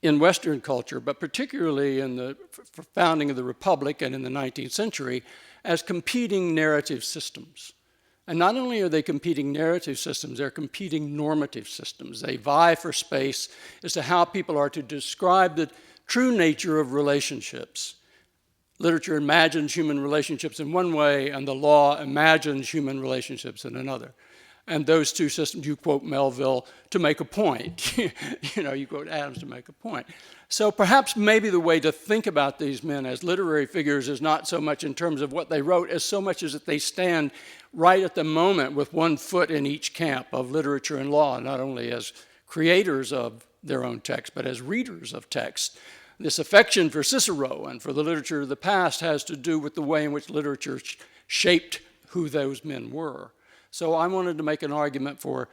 in Western culture, but particularly in the founding of the Republic and in the 19th century, as competing narrative systems. And not only are they competing narrative systems, they're competing normative systems. They vie for space as to how people are to describe the true nature of relationships. Literature imagines human relationships in one way, and the law imagines human relationships in another. And those two systems, you quote Melville to make a point. You quote Adams to make a point. So perhaps maybe the way to think about these men as literary figures is not so much in terms of what they wrote, as so much as that they stand right at the moment with one foot in each camp of literature and law, not only as creators of their own text, but as readers of text. This affection for Cicero and for the literature of the past has to do with the way in which literature shaped who those men were. So I wanted to make an argument for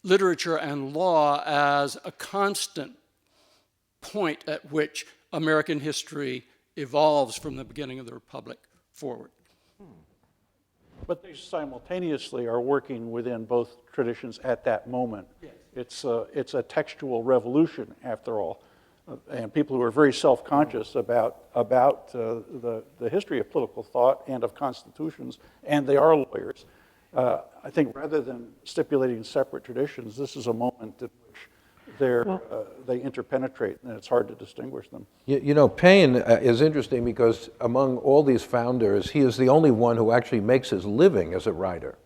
literature and law as a constant point at which American history evolves from the beginning of the Republic forward. But they simultaneously are working within both traditions at that moment. Yes. It's a textual revolution, after all. And people who are very self-conscious about the history of political thought and of constitutions, and they are lawyers. I think rather than stipulating separate traditions, this is a moment in which they interpenetrate, and it's hard to distinguish them. You know, Paine is interesting because among all these founders, he is the only one who actually makes his living as a writer.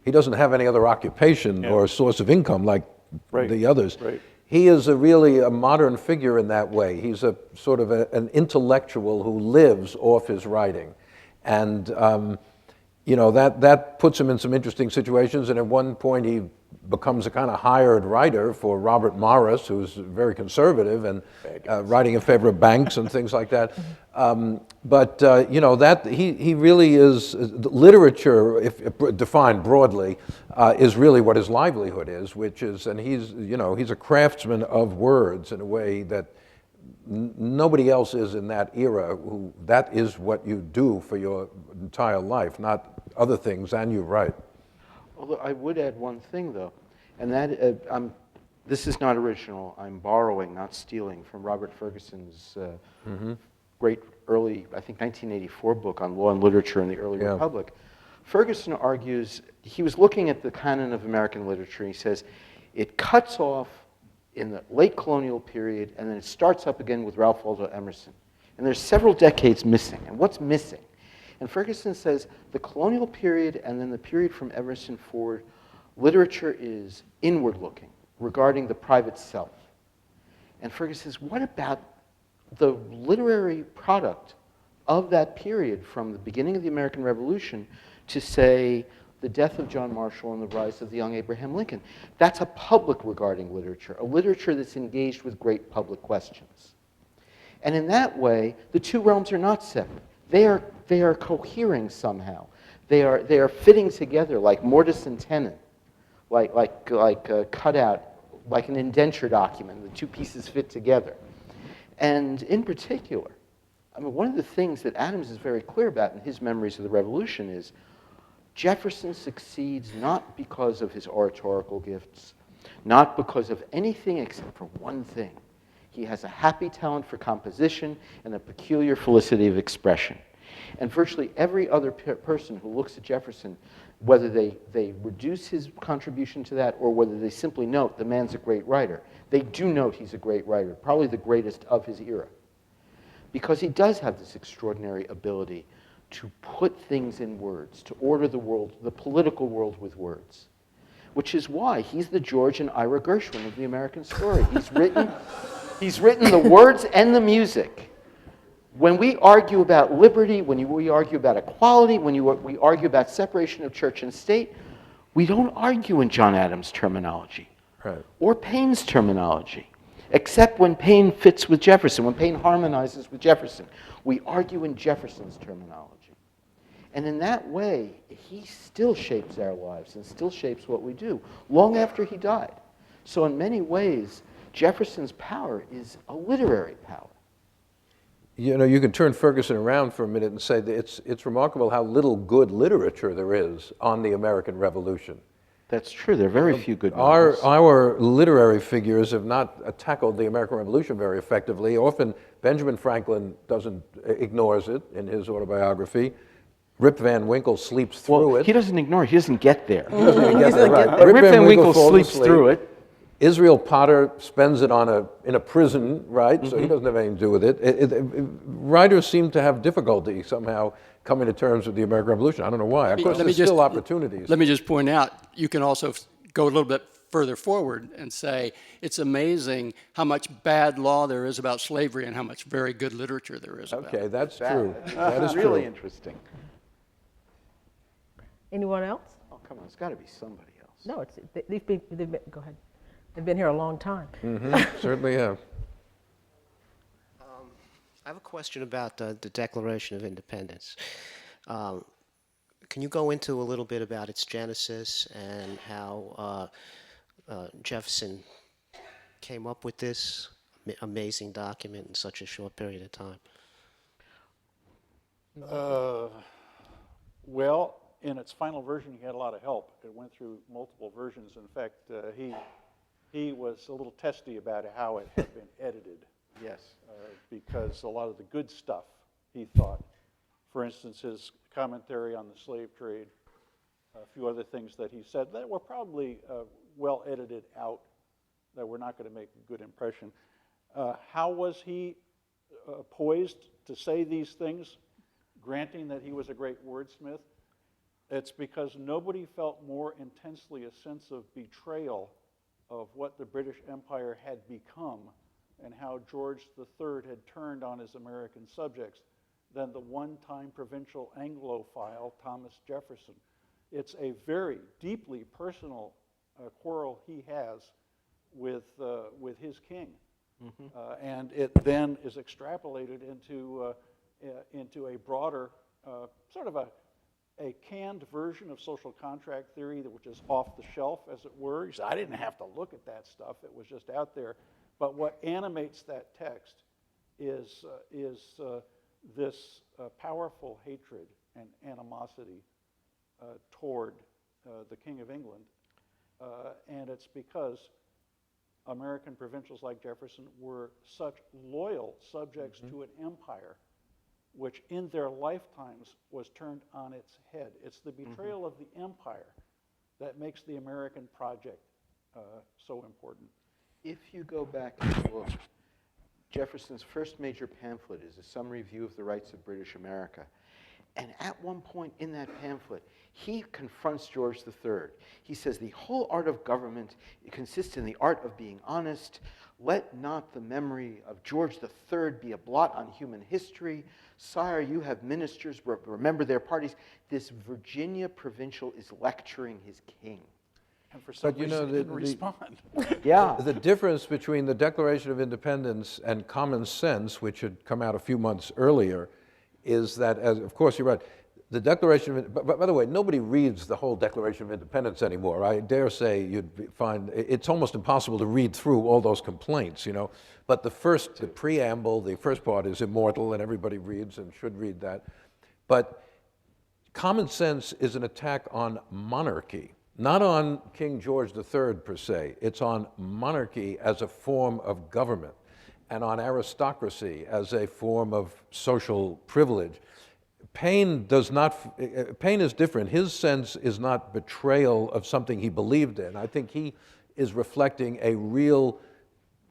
He doesn't have any other occupation or source of income like the others. Right. He is really a modern figure in that way. He's a sort of an intellectual who lives off his writing. And, you know, that puts him in some interesting situations. And at one point, he becomes a kind of hired writer for Robert Morris, who's very conservative and writing in favor of banks and things like that. But you know, that he really is, literature, if defined broadly, is really what his livelihood is, which is, and he's, you know, he's a craftsman of words in a way that nobody else is in that era. Who that is what you do for your entire life, not other things, and you write. Although I would add one thing, though, and that this is not original. I'm borrowing, not stealing, from Robert Ferguson's great early, I think, 1984 book on law and literature in the early Republic. Ferguson argues, he was looking at the canon of American literature, and he says, it cuts off in the late colonial period, and then it starts up again with Ralph Waldo Emerson. And there's several decades missing. And what's missing? And Ferguson says the colonial period and then the period from Emerson forward, literature is inward-looking, regarding the private self. And Ferguson says, what about the literary product of that period from the beginning of the American Revolution to, say, the death of John Marshall and the rise of the young Abraham Lincoln? That's a public regarding literature, a literature that's engaged with great public questions. And in that way, the two realms are not separate. They are cohering somehow. They are fitting together like mortise and tenon, like cut out, like an indenture document. The two pieces fit together. And in particular, I mean, one of the things that Adams is very clear about in his memories of the Revolution is Jefferson succeeds not because of his oratorical gifts, not because of anything except for one thing. He has a happy talent for composition and a peculiar felicity of expression. And virtually every other person who looks at Jefferson, whether they reduce his contribution to that or whether they simply note the man's a great writer, they do note he's a great writer, probably the greatest of his era. Because he does have this extraordinary ability to put things in words, to order the world, the political world with words. Which is why he's the George and Ira Gershwin of the American story. He's written the words and the music. When we argue about liberty, when we argue about equality, when we argue about separation of church and state, we don't argue in John Adams' terminology or Paine's terminology, except when Paine fits with Jefferson, when Paine harmonizes with Jefferson. We argue in Jefferson's terminology. And in that way, he still shapes our lives and still shapes what we do, long after he died. So in many ways, Jefferson's power is a literary power. You know, you can turn Ferguson around for a minute and say that it's remarkable how little good literature there is on the American Revolution. That's true. There are very few good novels. Our literary figures have not tackled the American Revolution very effectively. Often Benjamin Franklin ignores it in his autobiography. Rip Van Winkle sleeps through it. He doesn't ignore it. He doesn't get there. He doesn't get there, right. Rip Van Winkle falls sleeps asleep. through it. Israel Potter spends it in a prison, right? So he doesn't have anything to do with it. Writers seem to have difficulty somehow coming to terms with the American Revolution. I don't know why. Of course, there's still opportunities. Let me just point out, you can also go a little bit further forward and say it's amazing how much bad law there is about slavery and how much very good literature there is about it. Okay, that's true. That is really true. interesting. Anyone else? Oh, come on. It's got to be somebody else. No, they've been, go ahead. They've been here a long time. Certainly have. I have a question about the Declaration of Independence. Can you go into a little bit about its genesis and how Jefferson came up with this amazing document in such a short period of time? Well, in its final version, he had a lot of help. It went through multiple versions. In fact, he was a little testy about how it had been edited. Yes. Because a lot of the good stuff, he thought, for instance, his commentary on the slave trade, a few other things that he said that were probably well edited out, that were not going to make a good impression. How was he poised to say these things, granting that he was a great wordsmith? It's because nobody felt more intensely a sense of betrayal of what the British Empire had become and how George III had turned on his American subjects than the one-time provincial Anglophile Thomas Jefferson. It's a very deeply personal quarrel he has with his king. And it then is extrapolated into a broader, sort of a canned version of social contract theory, which is off the shelf, as it were. He said, I didn't have to look at that stuff. It was just out there. But what animates that text is this powerful hatred and animosity toward the King of England. And it's because American provincials like Jefferson were such loyal subjects to an empire which in their lifetimes was turned on its head. It's the betrayal of the empire that makes the American project so important. If you go back and look, Jefferson's first major pamphlet is a summary view of the rights of British America. And at one point in that pamphlet, he confronts George III. He says, the whole art of government consists in the art of being honest. Let not the memory of George III be a blot on human history. Sire, you have ministers, remember their parties. This Virginia provincial is lecturing his king. And for some But you reason, know, he didn't respond. Yeah. The difference between the Declaration of Independence and Common Sense, which had come out a few months earlier, is that, as, of course, you're right, the Declaration of, by the way, nobody reads the whole Declaration of Independence anymore. I dare say you'd find, it's almost impossible to read through all those complaints, you know. But the preamble, the first part is immortal, and everybody reads and should read that. But Common Sense is an attack on monarchy, not on King George III per se. It's on monarchy as a form of government and on aristocracy as a form of social privilege. Paine is different. His sense is not betrayal of something he believed in. I think he is reflecting a real,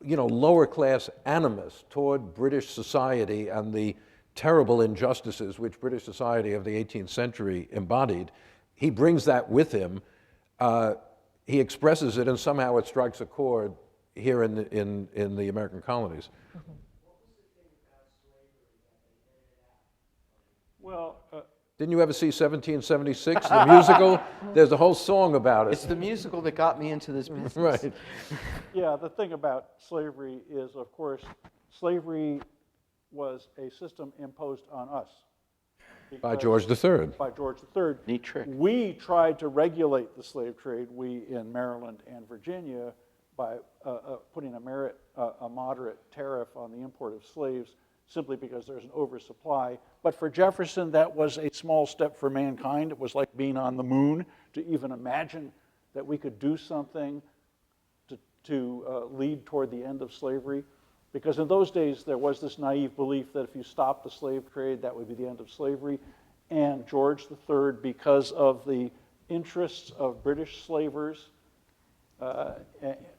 lower class animus toward British society and the terrible injustices which British society of the 18th century embodied. He brings that with him. He expresses it, and somehow it strikes a chord here in the American colonies. Well, Didn't you ever see 1776, the musical? There's a whole song about It's it. the musical that got me into this business. Right. yeah, the thing about slavery is, of course, slavery was a system imposed on us. By George III. By George III. Neat trick. We tried to regulate the slave trade, we in Maryland and Virginia, by putting a moderate tariff on the import of slaves, simply because there's an oversupply. But for Jefferson, that was a small step for mankind. It was like being on the moon to even imagine that we could do something to lead toward the end of slavery. Because in those days, there was this naive belief that if you stopped the slave trade, that would be the end of slavery. And George III, because of the interests of British slavers,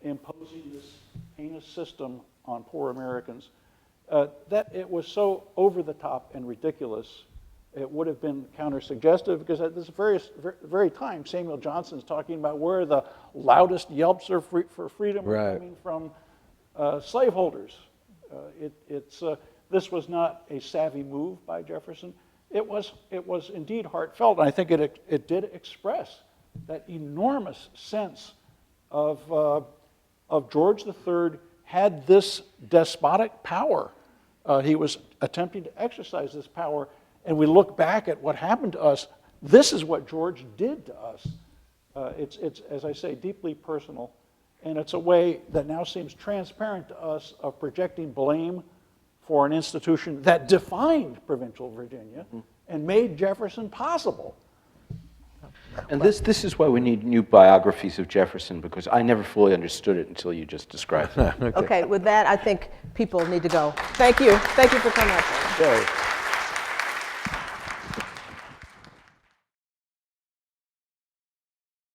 imposing this heinous system on poor Americans, that it was so over the top and ridiculous, it would have been counter-suggestive, because at this very time, Samuel Johnson's talking about where the loudest yelps for freedom are coming from slaveholders. This was not a savvy move by Jefferson. It was indeed heartfelt, and I think it did express that enormous sense of George III had this despotic power. He was attempting to exercise this power, and we look back at what happened to us. This is what George did to us. It's as I say, deeply personal, And it's a way that now seems transparent to us of projecting blame for an institution that defined provincial Virginia and made Jefferson possible. And this is why we need new biographies of Jefferson, because I never fully understood it until you just described it. Okay, with that, I think people need to go. Thank you. Thank you for coming up. Okay.